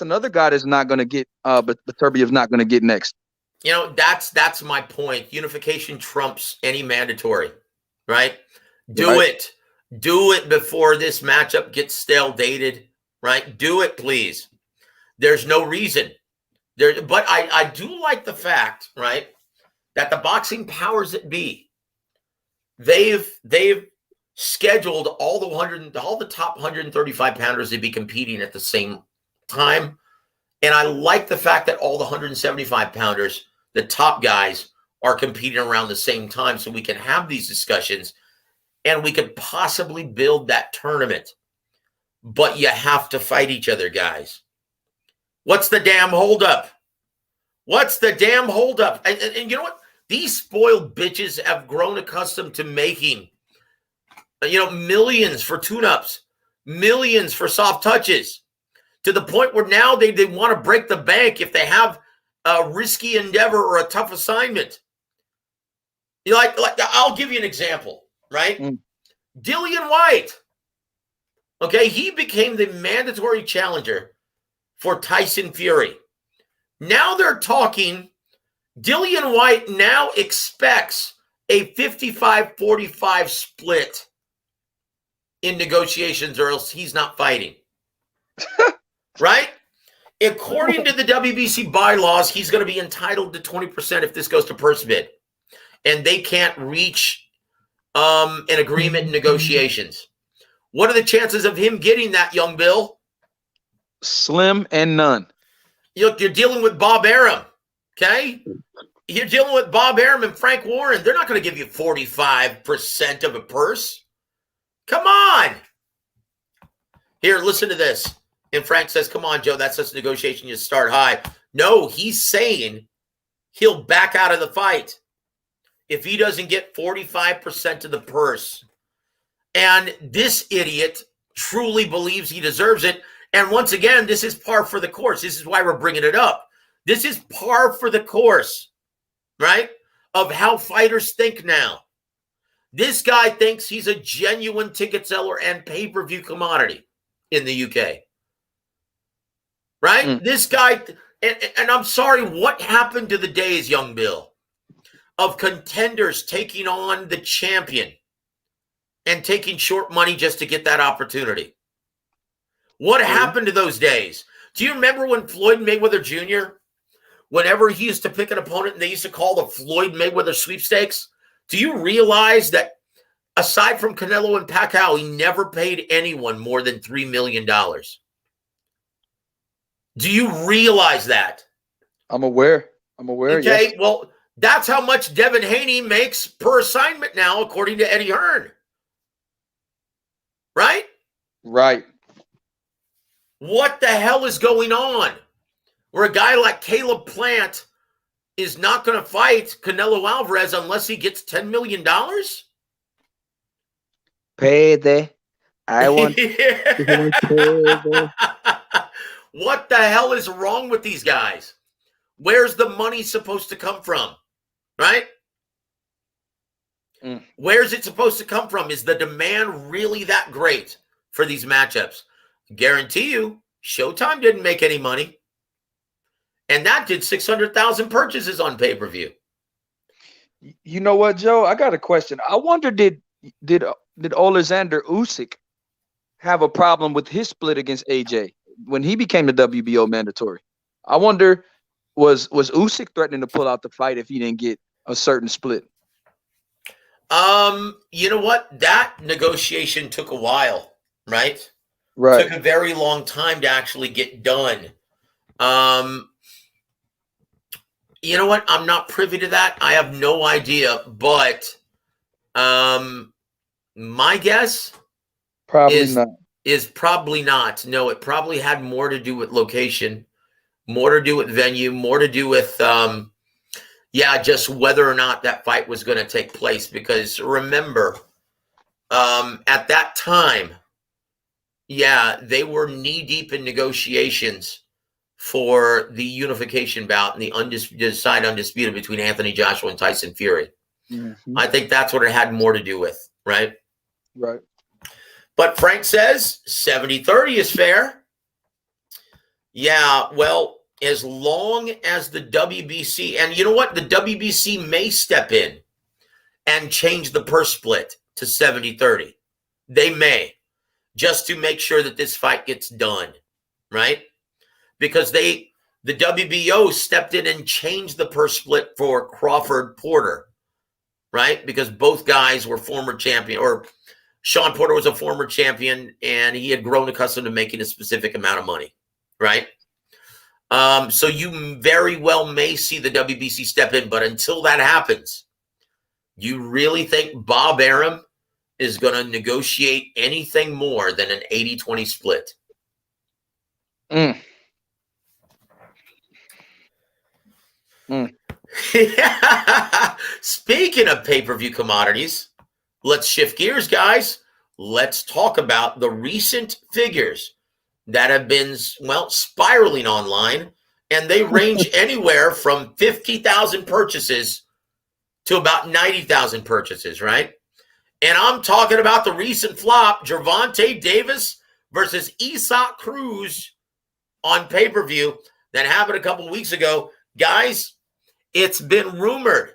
another guy that's not going to get, but Beterbiev's not going to get next. You know, that's my point. Unification trumps any mandatory, right? Do it before this matchup gets stale dated, right? Do it, please. There's no reason there, but I do like the fact, right, that the boxing powers that be, they've scheduled all the top 135 pounders to be competing at the same time. And I like the fact that all the 175 pounders, the top guys, are competing around the same time so we can have these discussions and we could possibly build that tournament. But you have to fight each other, guys. What's the damn holdup? What's the damn holdup? And you know what? These spoiled bitches have grown accustomed to making, millions for tune-ups, millions for soft touches, to the point where now they want to break the bank if they have a risky endeavor or a tough assignment. Like I'll give you an example, right? Dillian White. Okay, he became the mandatory challenger for Tyson Fury. Now they're talking, Dillian White now expects a 55-45 split in negotiations, or else he's not fighting. Right? According to the WBC bylaws, he's going to be entitled to 20% if this goes to purse bid. And they can't reach an agreement in negotiations. What are the chances of him getting that, young Bill? Slim and none. Look, you're dealing with Bob Arum, okay? You're dealing with Bob Arum and Frank Warren. They're not going to give you 45% of a purse. Come on. Here, listen to this. And Frank says, come on, Joe, that's just negotiation. You start high. No, he's saying he'll back out of the fight if he doesn't get 45% of the purse. And this idiot truly believes he deserves it. And once again, this is par for the course. This is why we're bringing it up. This is par for the course, right, of how fighters think now. This guy thinks he's a genuine ticket seller and pay-per-view commodity in the UK. Right? This guy, and I'm sorry, what happened to the days, young Bill, of contenders taking on the champion and taking short money just to get that opportunity? What happened to those days? Do you remember when Floyd Mayweather Jr., whenever he used to pick an opponent and they used to call the Floyd Mayweather sweepstakes? Do you realize that aside from Canelo and Pacquiao, he never paid anyone more than $3 million? Do you realize that? I'm aware. Okay, yes. Well, that's how much Devin Haney makes per assignment now, according to Eddie Hearn. Right? Right. What the hell is going on? Where a guy like Caleb Plant is not going to fight Canelo Alvarez unless he gets $10 million? Payday. I want What the hell is wrong with these guys? Where's the money supposed to come from? Right? Where's it supposed to come from? Is the demand really that great for these matchups? Guarantee you, Showtime didn't make any money. And that did 600,000 purchases on pay-per-view. You know what, Joe? I got a question. I wonder, did Alexander Usyk have a problem with his split against AJ when he became the WBO mandatory? I wonder, was Usyk threatening to pull out the fight if he didn't get a certain split? You know what? That negotiation took a while, right? Right. Took a very long time to actually get done. You know what? I'm not privy to that. I have no idea, but my guess is probably not. No, it probably had more to do with location, more to do with venue, more to do with just whether or not that fight was going to take place. Because remember, at that time, they were knee-deep in negotiations for the unification bout and the undisputed between Anthony Joshua and Tyson Fury. Mm-hmm. I think that's what it had more to do with, right? Right. But Frank says 70-30 is fair. Yeah, well, as long as the WBC, and you know what? The WBC may step in and change the purse split to 70-30. They may, just to make sure that this fight gets done, right? Because the WBO stepped in and changed the purse split for Crawford Porter, right? Because both guys were former champion, or Sean Porter was a former champion, and he had grown accustomed to making a specific amount of money, right? So you very well may see the WBC step in, but until that happens, you really think Bob Arum is going to negotiate anything more than an 80-20 split? Speaking of pay-per-view commodities, let's shift gears, guys. Let's talk about the recent figures that have been, well, spiraling online, and they range anywhere from 50,000 purchases to about 90,000 purchases, right? And I'm talking about the recent flop, Gervonta Davis versus Isaac Cruz on pay-per-view that happened a couple weeks ago. Guys, it's been rumored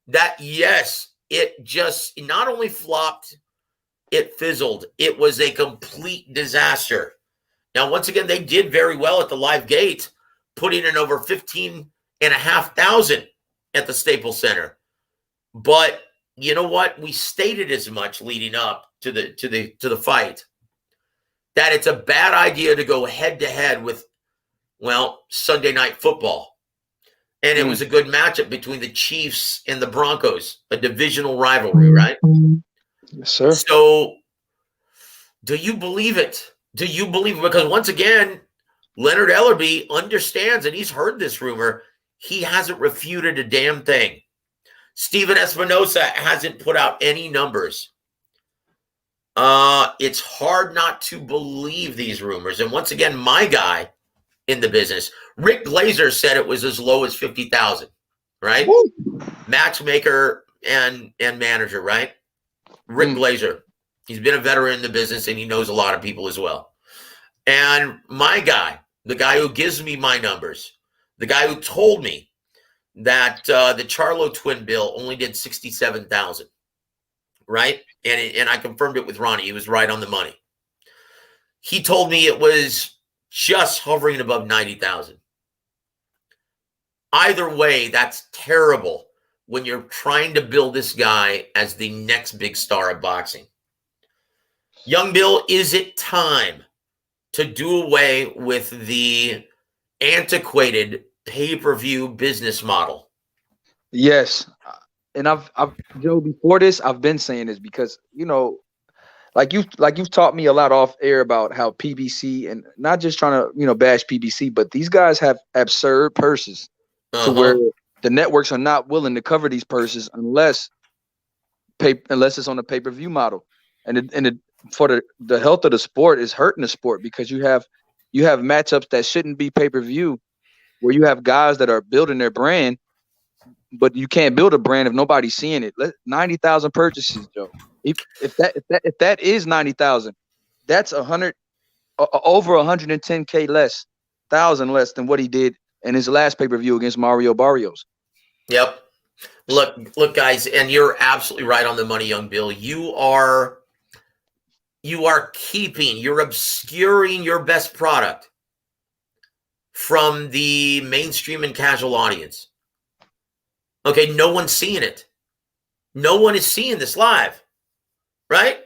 that, yes, it just not only flopped, it fizzled. It was a complete disaster. Now, once again, they did very well at the live gate, putting in over 15,500 at the Staples Center. But you know what? We stated as much leading up to the fight, that it's a bad idea to go head to head with, well, Sunday Night Football. And it was a good matchup between the Chiefs and the Broncos, a divisional rivalry, right? Yes, sir. So do you believe it? Do you believe it? Because once again, Leonard Ellerbe understands, and he's heard this rumor. He hasn't refuted a damn thing. Steven Espinosa hasn't put out any numbers. It's hard not to believe these rumors. And once again, my guy in the business, Rick Glazer, said it was as low as 50,000, right? Woo. Matchmaker and manager, right? Rick Glazer. He's been a veteran in the business, and he knows a lot of people as well. And my guy, the guy who gives me my numbers, the guy who told me that the Charlo twin bill only did 67,000, right? And I confirmed it with Ronnie. He was right on the money. He told me it was just hovering above 90,000. Either way, that's terrible when you're trying to build this guy as the next big star of boxing. Young Bill, is it time to do away with the antiquated pay-per-view business model? Yes. And I've Joe, before this, I've been saying this because, you know, like you've taught me a lot off air about how PBC, and not just trying to, you know, bash PBC, but these guys have absurd purses to where the networks are not willing to cover these purses unless it's on a pay-per-view model. And for the health of the sport is hurting the sport, because you have matchups that shouldn't be pay-per-view, where you have guys that are building their brand, but you can't build a brand if nobody's seeing it. 90,000 purchases, Joe. If that is 90,000, that's over 110K thousand less than what he did in his last pay-per-view against Mario Barrios. Yep. Look, guys, and you're absolutely right on the money, Young Bill. You're obscuring your best product from the mainstream and casual audience. Okay, no one's seeing it. No one is seeing this live, right?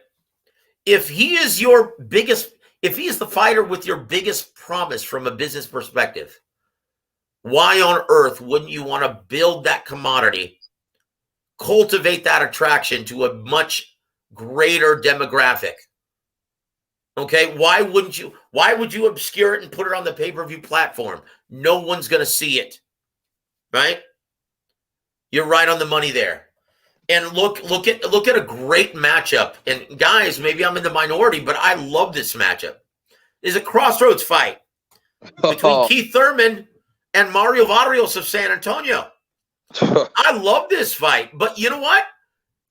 If he is the fighter with your biggest promise from a business perspective, why on earth wouldn't you want to build that commodity, cultivate that attraction to a much greater demographic? Okay, why would you obscure it and put it on the pay-per-view platform? No one's going to see it, right? You're right on the money there. And look at a great matchup. And guys, maybe I'm in the minority, but I love this matchup. It's a crossroads fight between Keith Thurman and Mario Barrios of San Antonio. I love this fight, but you know what?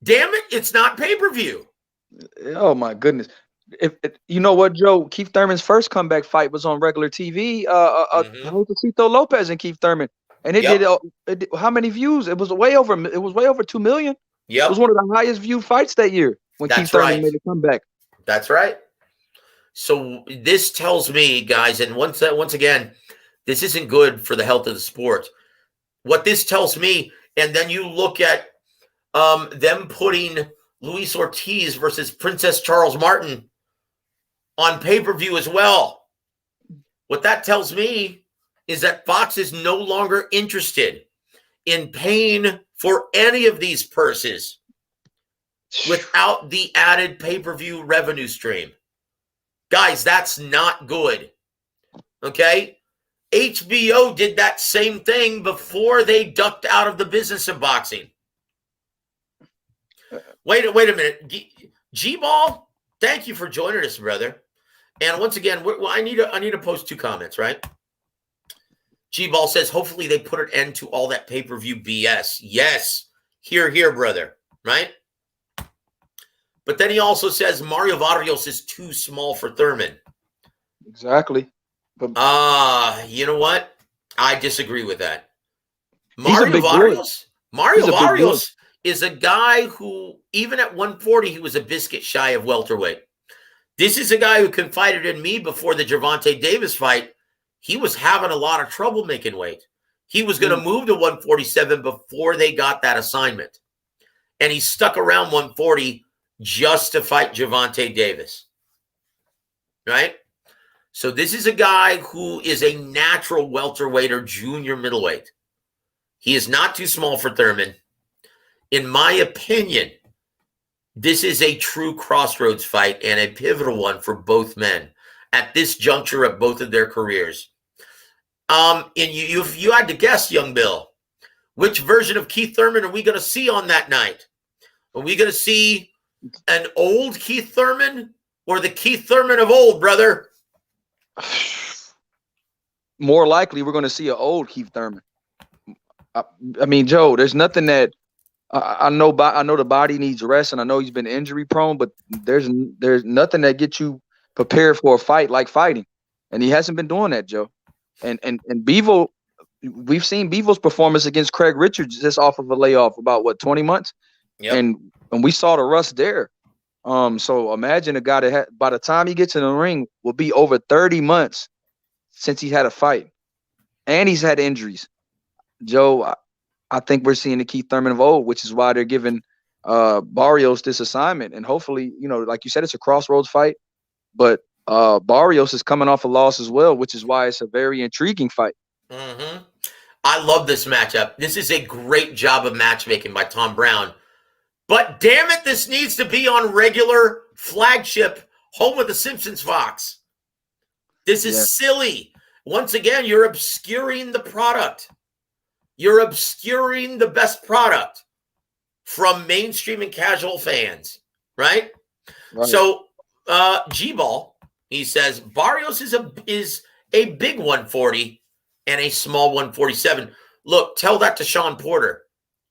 Damn it, it's not pay-per-view. Oh my goodness. If you know what, Joe, Keith Thurman's first comeback fight was on regular TV. Josecito Lopez and Keith Thurman, and it did how many views? It was way over 2 million. Yeah, it was one of the highest viewed fights that year when Keith Thurman made a comeback. That's right. So this tells me, guys, and once again, this isn't good for the health of the sport. What this tells me, and then you look at them putting Luis Ortiz versus Princess Charles Martin on pay-per-view as well. What that tells me is that Fox is no longer interested in paying for any of these purses without the added pay-per-view revenue stream. Guys, that's not good. Okay? HBO did that same thing before they ducked out of the business of boxing. Wait a minute. G-Ball, thank you for joining us, brother. And once again, I need to post 2 comments, right? G-Ball says, hopefully they put an end to all that pay-per-view BS. Yes. Here, brother. Right? But then he also says Mario Barrios is too small for Thurman. Exactly. You know what? I disagree with that. Mario Barrios is a guy who, even at 140, he was a biscuit shy of welterweight. This is a guy who confided in me before the Gervonta Davis fight. He was having a lot of trouble making weight. He was going to move to 147 before they got that assignment. And he stuck around 140 just to fight Gervonta Davis. Right? So this is a guy who is a natural welterweight or junior middleweight. He is not too small for Thurman. In my opinion, this is a true crossroads fight and a pivotal one for both men at this juncture of both of their careers. And if you had to guess, young Bill, which version of Keith Thurman are we going to see on that night? Are we going to see an old Keith Thurman or the Keith Thurman of old, brother? More likely, we're going to see an old Keith Thurman. I mean, Joe, there's nothing that I know the body needs rest, and I know he's been injury prone, but there's nothing that gets you prepared for a fight like fighting, and he hasn't been doing that, Joe. And Bevo, we've seen Bevo's performance against Craig Richards just off of a layoff about 20 months, and we saw the rust there. So imagine a guy that by the time he gets in the ring will be over 30 months since he had a fight, and he's had injuries. Joe, I think we're seeing the Keith Thurman of old, which is why they're giving Barrios this assignment. And hopefully, like you said, it's a crossroads fight, but Barrios is coming off a loss as well, which is why it's a very intriguing fight. Mm-hmm. I love this matchup. This is a great job of matchmaking by Tom Brown. But damn it, this needs to be on regular flagship home of the Simpsons Fox. This is silly. Once again, you're obscuring the product. You're obscuring the best product from mainstream and casual fans, right? So, G-Ball, he says, Barrios is a big 140 and a small 147. Look, tell that to Sean Porter,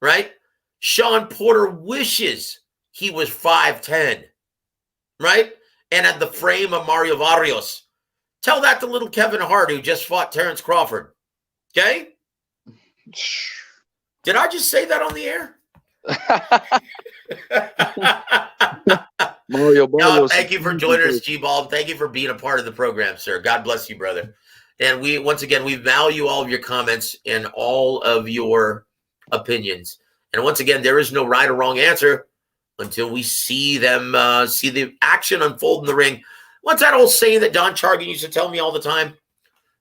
right? Sean Porter wishes he was 5'10", right? And had the frame of Mario Barrios. Tell that to little Kevin Hart, who just fought Terrence Crawford, okay? Did I just say that on the air? Mario Barrios. No, thank you for joining us, G-Ball. Thank you for being a part of the program, sir. God bless you, brother. And we value all of your comments and all of your opinions. And once again, there is no right or wrong answer until we see them see the action unfold in the ring. What's that old saying that Don Chargan used to tell me all the time?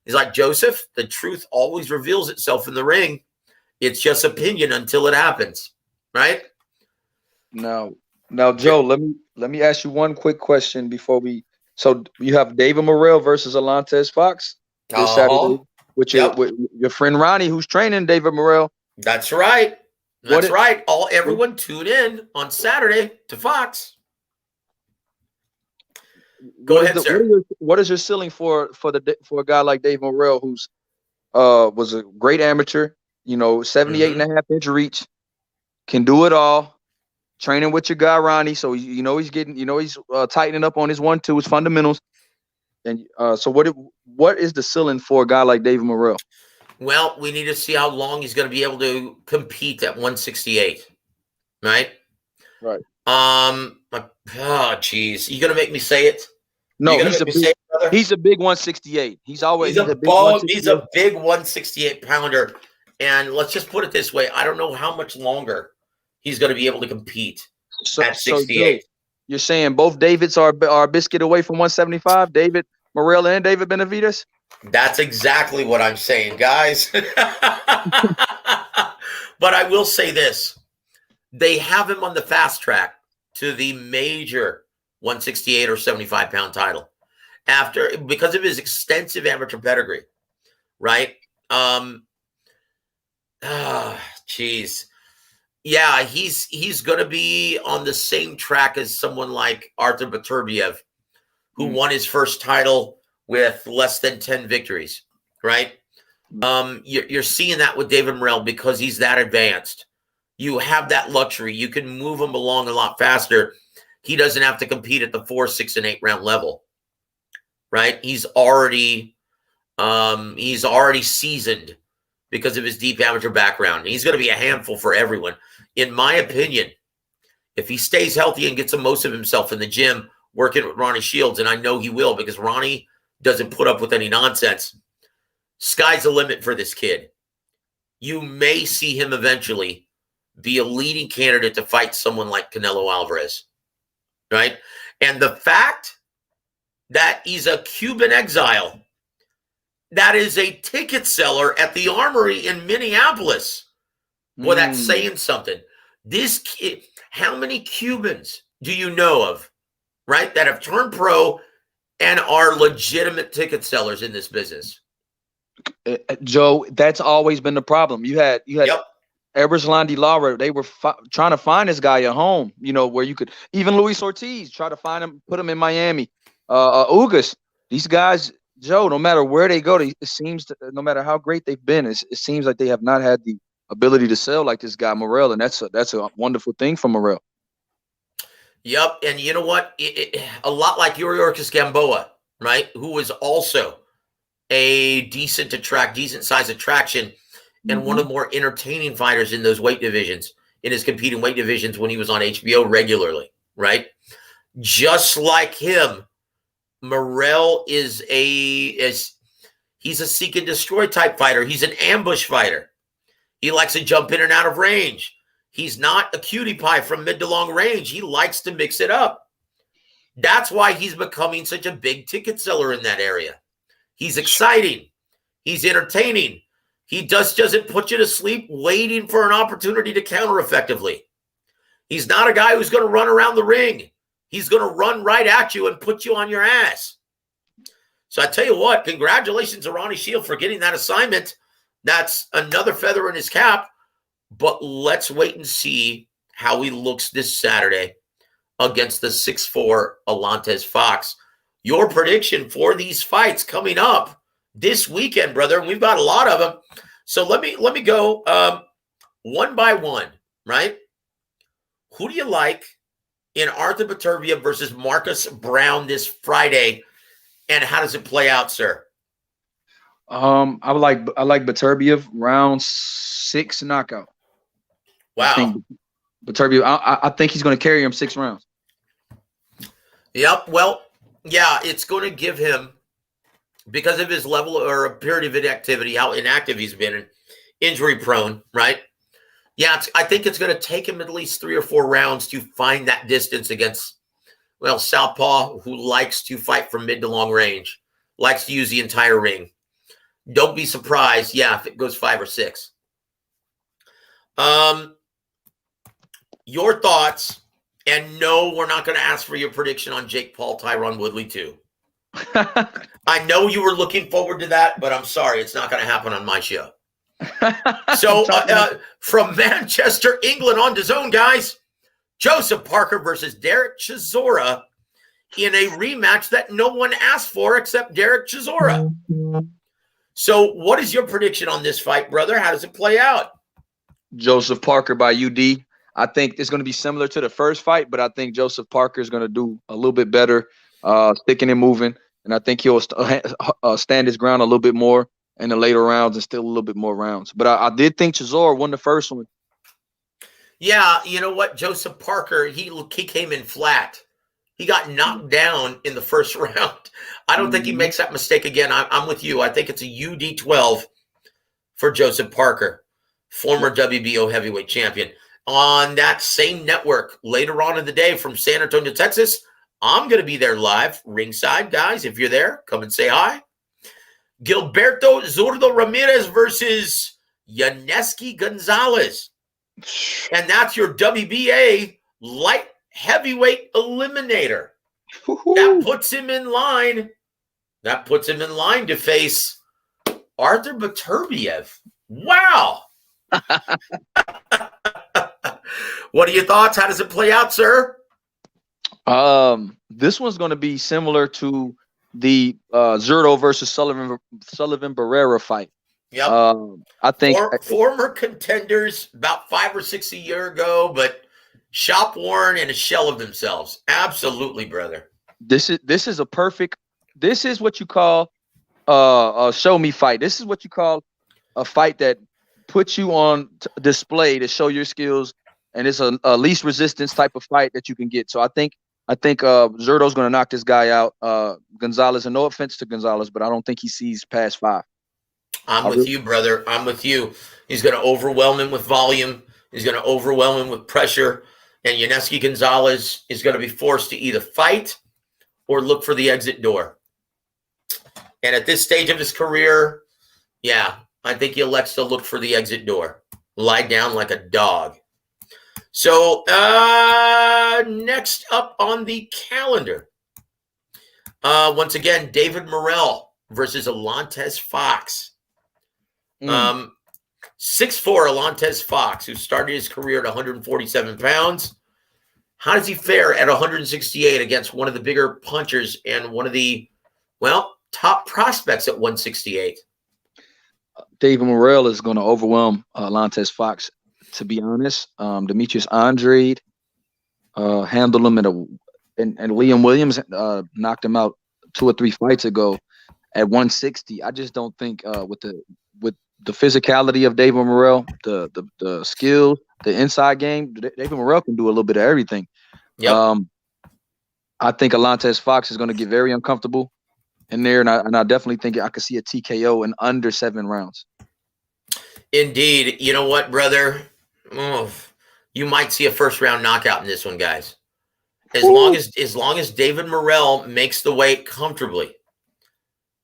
He's like, Joseph, the truth always reveals itself in the ring. It's just opinion until it happens, right? Now, Joe, let me ask you one quick question before we. So you have David Morrell versus Alantez Fox this Saturday, with your friend Ronnie, who's training David Morrell. That's right. Everyone tune in on Saturday to Fox. Go ahead, sir. What is your ceiling for a guy like Dave Morrell, who's was a great amateur, 78 and a half inch reach, can do it all, training with your guy Ronnie, so he's getting, he's tightening up on his 1-2, his fundamentals. And so what is the ceiling for a guy like David Morrell? Well, we need to see how long he's going to be able to compete at 168, right? Right. Oh, geez. You going to make me say it? No, he's a big 168. He's a big 168 pounder. And let's just put it this way. I don't know how much longer he's going to be able to compete at 68. So you're saying both Davids are a biscuit away from 175? David Morrell and David Benavidez? That's exactly what I'm saying, guys. But I will say this. They have him on the fast track to the major 168 or 75-pound title because of his extensive amateur pedigree, right? Geez. Yeah, he's going to be on the same track as someone like Artur Beterbiev, who won his first title with less than 10 victories, right? You're seeing that with David Morrell because he's that advanced. You have that luxury. You can move him along a lot faster. He doesn't have to compete at the 4, 6, and 8 round level, right? He's already seasoned because of his deep amateur background. He's going to be a handful for everyone. In my opinion, if he stays healthy and gets the most of himself in the gym, working with Ronnie Shields, and I know he will because Ronnie doesn't put up with any nonsense, sky's the limit for this kid. You may see him eventually be a leading candidate to fight someone like Canelo Alvarez, right? And the fact that he's a Cuban exile, that is a ticket seller at the Armory in Minneapolis. Boy, that's saying something. This kid, how many Cubans do you know of, right, that have turned pro and are legitimate ticket sellers in this business? Joe, that's always been the problem. You had Yep. Eberslandi Lara. They were trying to find this guy a home, where you could, even Luis Ortiz, try to find him, put him in Miami. Ugas, these guys, Joe, no matter where they go, it seems no matter how great they've been, it seems like they have not had the ability to sell like this guy Morrell, and that's a wonderful thing for Morrell. Yep, and you know what? A lot like Yuriorkis Gamboa, right, who was also a decent size attraction, and one of the more entertaining fighters in those weight divisions, in his competing weight divisions when he was on HBO regularly, right? Just like him, Morrell he's a seek and destroy type fighter. He's an ambush fighter. He likes to jump in and out of range. He's not a cutie pie from mid to long range. He likes to mix it up. That's why he's becoming such a big ticket seller in that area. He's exciting. He's entertaining. He just doesn't put you to sleep waiting for an opportunity to counter effectively. He's not a guy who's going to run around the ring. He's going to run right at you and put you on your ass. So I tell you what, congratulations to Ronnie Shields for getting that assignment. That's another feather in his cap. But let's wait and see how he looks this Saturday against the 6'4" Alantez Fox. Your prediction for these fights coming up this weekend, brother. We've got a lot of them. So let me go one by one, right? Who do you like in Artur Beterbiev versus Marcus Brown this Friday, and how does it play out, sir? I like Beterbiev round 6 knockout. Wow. I think Beterbiev, I think he's going to carry him 6 rounds. Yep. Well, yeah, it's going to give him, because of his level or period of inactivity, how inactive he's been and injury prone, right? Yeah, I think it's going to take him at least 3 or 4 rounds to find that distance against, southpaw, who likes to fight from mid to long range, likes to use the entire ring. Don't be surprised, if it goes 5 or 6. Your thoughts, and no, we're not going to ask for your prediction on Jake Paul, Tyron Woodley too. I know you were looking forward to that, but I'm sorry, it's not going to happen on my show. So from Manchester, England on DAZN, guys, Joseph Parker versus Derek Chisora in a rematch that no one asked for except Derek Chisora. So what is your prediction on this fight, brother? How does it play out? Joseph Parker by UD. I think it's going to be similar to the first fight, but I think Joseph Parker is going to do a little bit better, sticking and moving. And I think he'll stand his ground a little bit more in the later rounds and still a little bit more rounds. But I did think Chisora won the first one. Yeah, you know what? Joseph Parker, he came in flat. He got knocked down in the first round. I don't think he makes that mistake again. I'm with you. I think it's a UD12 for Joseph Parker, former WBO heavyweight champion. On that same network later on in the day from San Antonio, Texas, I'm going to be there live, ringside, guys. If you're there, come and say hi. Gilberto Zurdo Ramirez versus Yaneski Gonzalez. And that's your WBA light heavyweight eliminator. That puts him in line. That puts him in line to face Arthur Beterbiev. Wow. What are your thoughts? How does it play out, sir? This one's going to be similar to the Zurdo versus Sullivan Barrera fight. Yep. I think former contenders about 5 or 6 a year ago, but shop worn and a shell of themselves. Absolutely, brother. This is a perfect. This is what you call a show me fight. This is what you call a fight that puts you on display to show your skills, and it's a least resistance type of fight that you can get. So I think Zurdo's going to knock this guy out. Gonzalez, and no offense to Gonzalez, but I don't think he sees past 5. I'm with you, brother. I'm with you. He's going to overwhelm him with volume. He's going to overwhelm him with pressure. And Yaneski Gonzalez is going to be forced to either fight or look for the exit door. And at this stage of his career, yeah, I think he elects to look for the exit door. Lie down like a dog. So next up on the calendar, once again, David Morrell versus Alantez Fox. 6'4" Alantez Fox, who started his career at 147 pounds. How does he fare at 168 against one of the bigger punchers and one of the, top prospects at 168? David Morrell is going to overwhelm Alantez Fox, to be honest. Demetrius Andrade handled him and Liam Williams knocked him out 2 or 3 fights ago at 160. I just don't think with the physicality of David Morrell, the skill, the inside game, David Morrell can do a little bit of everything. Yep. I think Alantez Fox is going to get very uncomfortable in there, and I definitely think I could see a TKO in under 7 rounds. Indeed. You know what, brother? You might see a first-round knockout in this one, guys. As long as David Morrell makes the weight comfortably,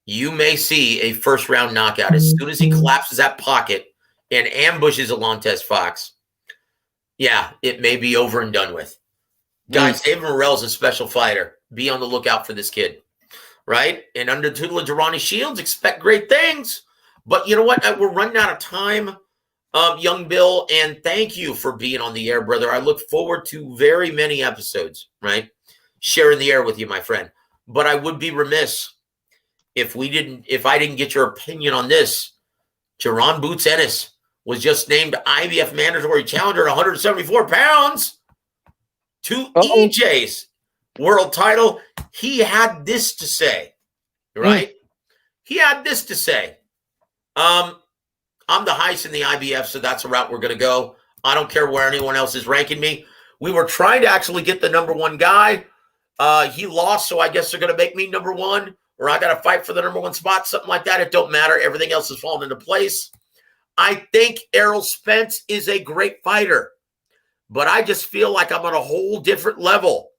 you may see a first-round knockout. As soon as he collapses that pocket and ambushes Alantez Fox, yeah, it may be over and done with. Guys, David Morrell's a special fighter. Be on the lookout for this kid, right? And under the tutelage of Ronnie Shields, expect great things. But you know what? We're running out of time, young Bill, and thank you for being on the air, brother. I look forward to very many episodes, right? Sharing the air with you, my friend. But I would be remiss if I didn't get your opinion on this. Jaron Boots Ennis was just named IBF mandatory challenger at 174 pounds to EJ's world title. He had this to say, right? He had this to say. I'm the highest in the IBF, so that's the route we're going to go. I don't care where anyone else is ranking me. We were trying to actually get the number 1 guy. He lost, so I guess they're going to make me number 1. Or I got to fight for the number 1 spot, something like that. It don't matter. Everything else is falling into place. I think Errol Spence is a great fighter, but I just feel like I'm on a whole different level.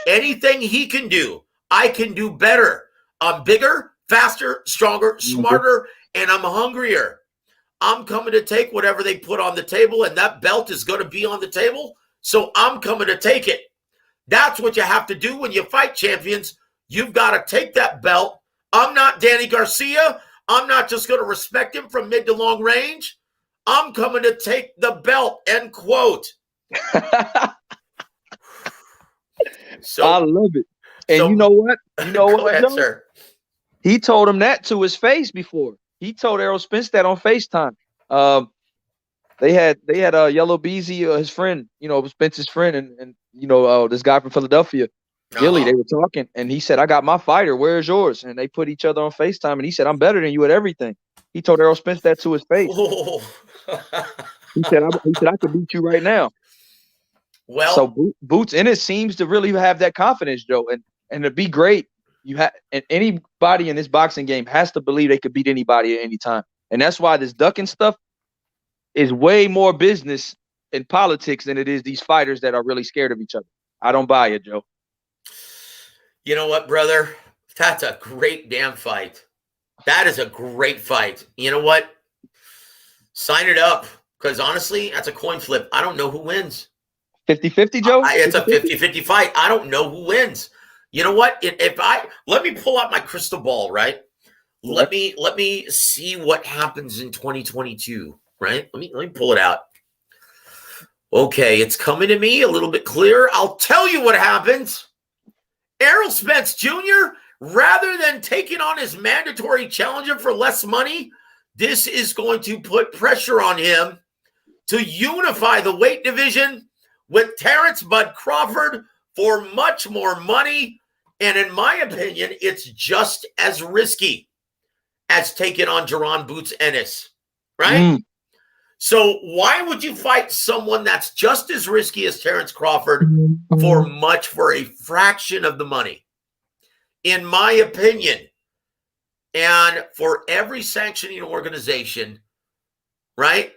Anything he can do, I can do better. I'm bigger, faster, stronger, smarter, and I'm hungrier. I'm coming to take whatever they put on the table, and that belt is going to be on the table, so I'm coming to take it. That's what you have to do when you fight champions. You've got to take that belt. I'm not Danny Garcia. I'm not just going to respect him from mid to long range. I'm coming to take the belt, end quote. So I love it. And you know what? Go ahead, sir. He told him that to his face before. He told Errol Spence that on FaceTime. They had Yellow Beezy, his friend, Spence's friend, and this guy from Philadelphia, Gilly. They were talking, and he said, "I got my fighter. Where's yours?" And they put each other on FaceTime, and he said, "I'm better than you at everything." He told Errol Spence that to his face. He said, "I could beat you right now." Well, so Boots Ennis seems to really have that confidence, Joe, and to be great, and anybody in this boxing game has to believe they could beat anybody at any time, and that's why this ducking stuff is way more business in politics than it is these fighters that are really scared of each other. I don't buy it, Joe. You know what, brother? That's a great damn fight. That is a great fight. You know what? Sign it up, because honestly, that's a coin flip. I don't know who wins. 50-50, Joe? It's a 50-50 fight. I don't know who wins. You know what? Let me pull out my crystal ball, right? Let me see what happens in 2022, right? Let me pull it out. Okay, it's coming to me a little bit clearer. I'll tell you what happens. Errol Spence Jr., rather than taking on his mandatory challenger for less money, this is going to put pressure on him to unify the weight division with Terrence Bud Crawford for much more money. And in my opinion, it's just as risky as taking on Jaron Boots Ennis, right? So why would you fight someone that's just as risky as Terrence Crawford for a fraction of the money? In my opinion, and for every sanctioning organization, right,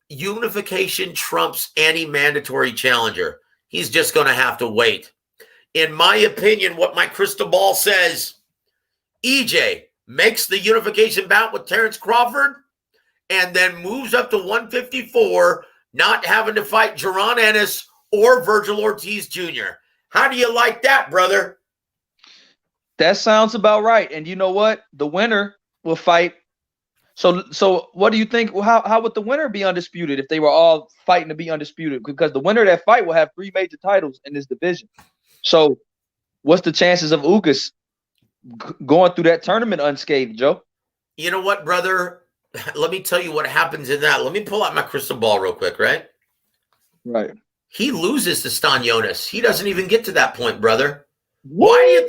unification trumps any mandatory challenger. He's just going to have to wait. In my opinion, what my crystal ball says, EJ makes the unification bout with Terrence Crawford and then moves up to 154, not having to fight Jaron Ennis or Virgil Ortiz Jr. How do you like that, brother? That sounds about right. And you know what? The winner will fight. So what do you think? How would the winner be undisputed if they were all fighting to be undisputed? Because the winner of that fight will have 3 major titles in this division. So what's the chances of Ugas going through that tournament unscathed, Joe? You know what, brother? Let me tell you what happens in that. Let me pull out my crystal ball real quick, right? Right. He loses to Stanionis. He doesn't even get to that point, brother. Why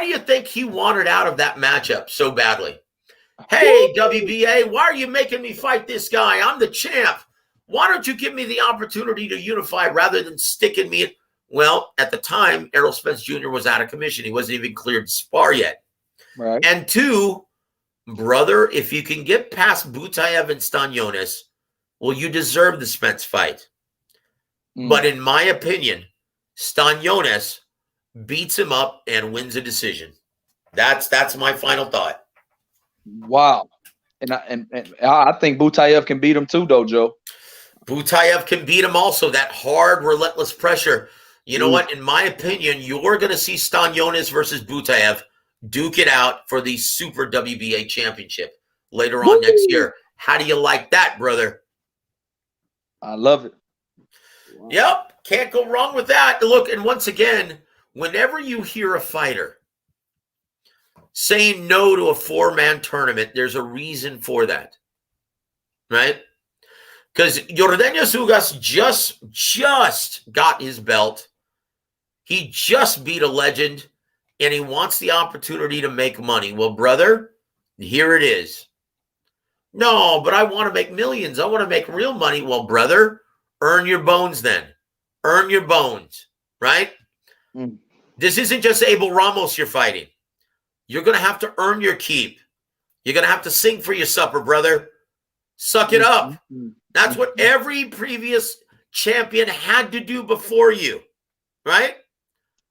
do you think he wanted out of that matchup so badly? Hey, WBA, why are you making me fight this guy? I'm the champ. Why don't you give me the opportunity to unify rather than sticking me in? Well, at the time, Errol Spence Jr. was out of commission. He wasn't even cleared to spar yet. Right. And 2, brother, if you can get past Butayev and Stanionis, well, you deserve the Spence fight. But in my opinion, Stanionis beats him up and wins a decision. That's my final thought. Wow. And I think Butayev can beat him too, though, Joe. Butayev can beat him also. That hard, relentless pressure. You know what? In my opinion, you're going to see Stanionis versus Butayev duke it out for the Super WBA Championship later on next year. How do you like that, brother? I love it. Wow. Yep. Can't go wrong with that. Look, and once again, whenever you hear a fighter saying no to a 4-man tournament, there's a reason for that, right? Because Yordeñas Ugas just got his belt. He just beat a legend, and he wants the opportunity to make money. Well, brother, here it is. No, but I want to make millions. I want to make real money. Well, brother, earn your bones then. Earn your bones, right? This isn't just Abel Ramos you're fighting. You're going to have to earn your keep. You're going to have to sing for your supper, brother. Suck it up. That's what every previous champion had to do before you, right?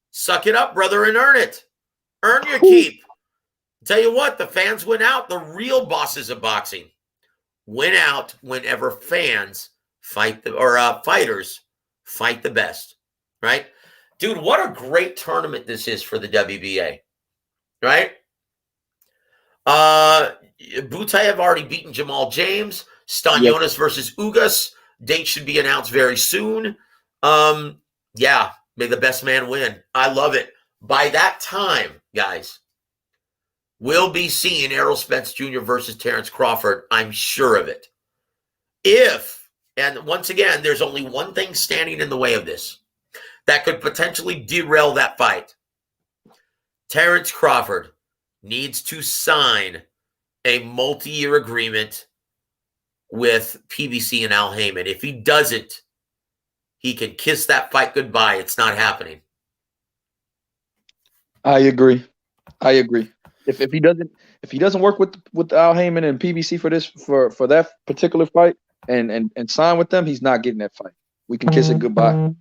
Suck it up, brother, and earn it. Earn your keep. Tell you what, the fans win out. The real bosses of boxing win out whenever fans fight fighters fight the best, right? Dude, what a great tournament this is for the WBA, right? Butayev already beaten Jamal James. Stanionis versus Ugas. Date should be announced very soon. Yeah, may the best man win. I love it. By that time, guys, we'll be seeing Errol Spence Jr. versus Terrence Crawford. I'm sure of it. And once again, there's only one thing standing in the way of this that could potentially derail that fight. Terrence Crawford needs to sign a multi-year agreement with PBC and Al Heyman. If he doesn't, he can kiss that fight goodbye. It's not happening. I agree. If he doesn't work with Al Heyman and PBC for that particular fight and sign with them, he's not getting that fight. We can kiss it goodbye.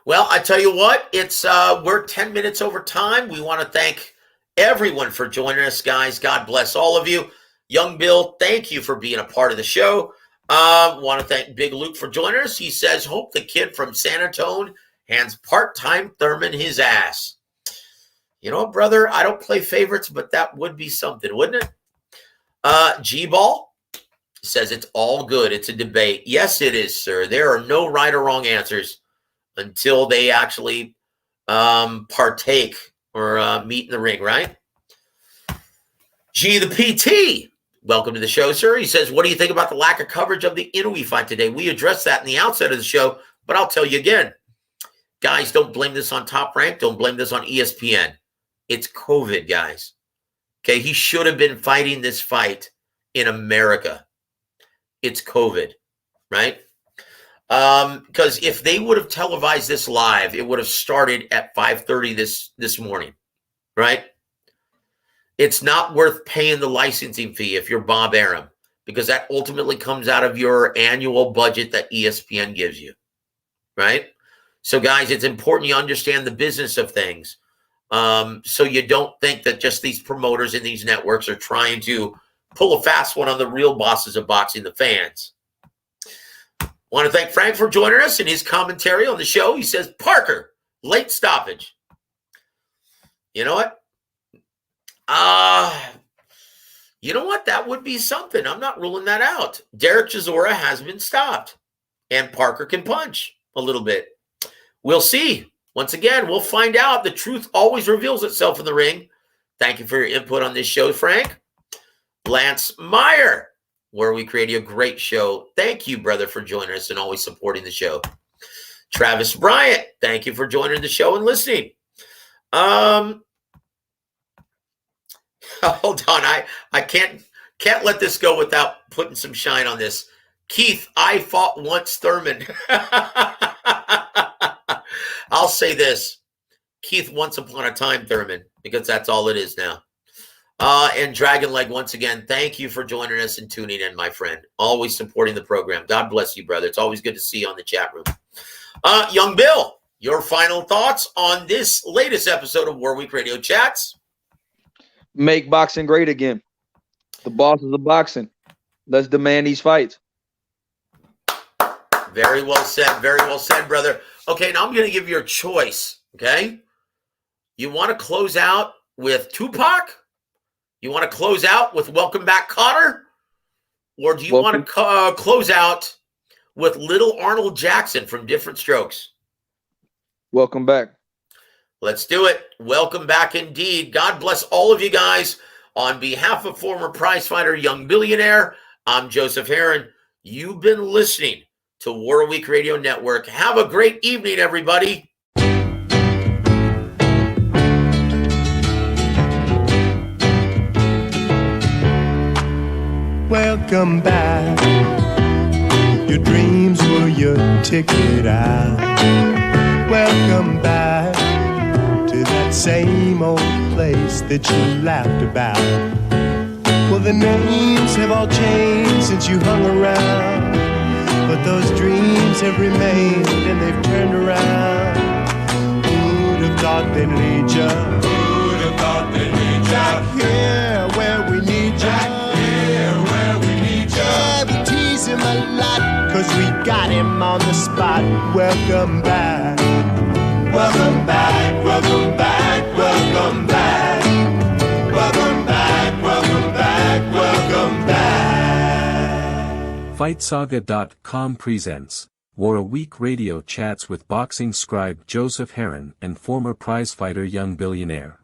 Well, I tell you what, it's we're 10 minutes over time. We want to thank everyone for joining us, guys. God bless all of you. Young Bill, thank you for being a part of the show. Want to thank Big Luke for joining us. He says, hope the kid from San Antonio hands part-time Thurman his ass. You know, brother, I don't play favorites, but that would be something, wouldn't it? G-Ball says it's all good. It's a debate. Yes, it is, sir. There are no right or wrong answers until they actually partake or meet in the ring, right? G the PT, welcome to the show, sir. He says, what do you think about the lack of coverage of the Inoue fight today? We addressed that in the outset of the show, but I'll tell you again. Guys, don't blame this on Top Rank. Don't blame this on ESPN. It's COVID, guys. Okay, he should have been fighting this fight in America. It's COVID, right? Because if they would have televised this live, it would have started at 5:30 this morning, right? It's not worth paying the licensing fee if you're Bob Arum, because that ultimately comes out of your annual budget that ESPN gives you, right? So, guys, it's important you understand the business of things. So you don't think that just these promoters and these networks are trying to pull a fast one on the real bosses of boxing, the fans. Want to thank Frank for joining us in his commentary on the show. He says, Parker, late stoppage. You know what? You know what? That would be something. I'm not ruling that out. Derek Chisora has been stopped, and Parker can punch a little bit. We'll see. Once again, we'll find out. The truth always reveals itself in the ring. Thank you for your input on this show, Frank. Lance Meyer, WAWR Week Radio, great show. Thank you, brother, for joining us and always supporting the show. Travis Bryant, thank you for joining the show and listening. Hold on, I can't let this go without putting some shine on this. Keith, I fought once Thurman. I'll say this, Keith, once upon a time Thurman, because that's all it is now. And Dragon Leg, once again, thank you for joining us and tuning in, my friend. Always supporting the program. God bless you, brother. It's always good to see you on the chat room. Young Bill, your final thoughts on this latest episode of WAWR Week Radio Chats? Make boxing great again. The bosses of boxing. Let's demand these fights. Very well said. Very well said, brother. Okay, now I'm going to give you a choice, okay? You want to close out with Tupac? You want to close out with Welcome Back, Cotter? Or do you want to close out with Little Arnold Jackson from Different Strokes? Welcome back. Let's do it. Welcome back indeed. God bless all of you guys. On behalf of former prizefighter Young Billionaire, I'm Joseph Herron. You've been listening to WAWR Week Radio Network. Have a great evening, everybody. Welcome back. Your dreams were your ticket out. Welcome back to that same old place that you laughed about. Well, the names have all changed since you hung around, but those dreams have remained and they've turned around. Who'd have thought they'd lead ya? Who'd have thought they'd lead ya? Back here where we need ya. Back here where we need ya. Yeah, we tease him a lot, 'cause we got him on the spot. Welcome back. Welcome back, welcome back, welcome back. Welcome back, welcome back, welcome back. FightSaga.com presents WAWR Week Radio Chats with boxing scribe Joseph Herron and former prizefighter Young Billionaire.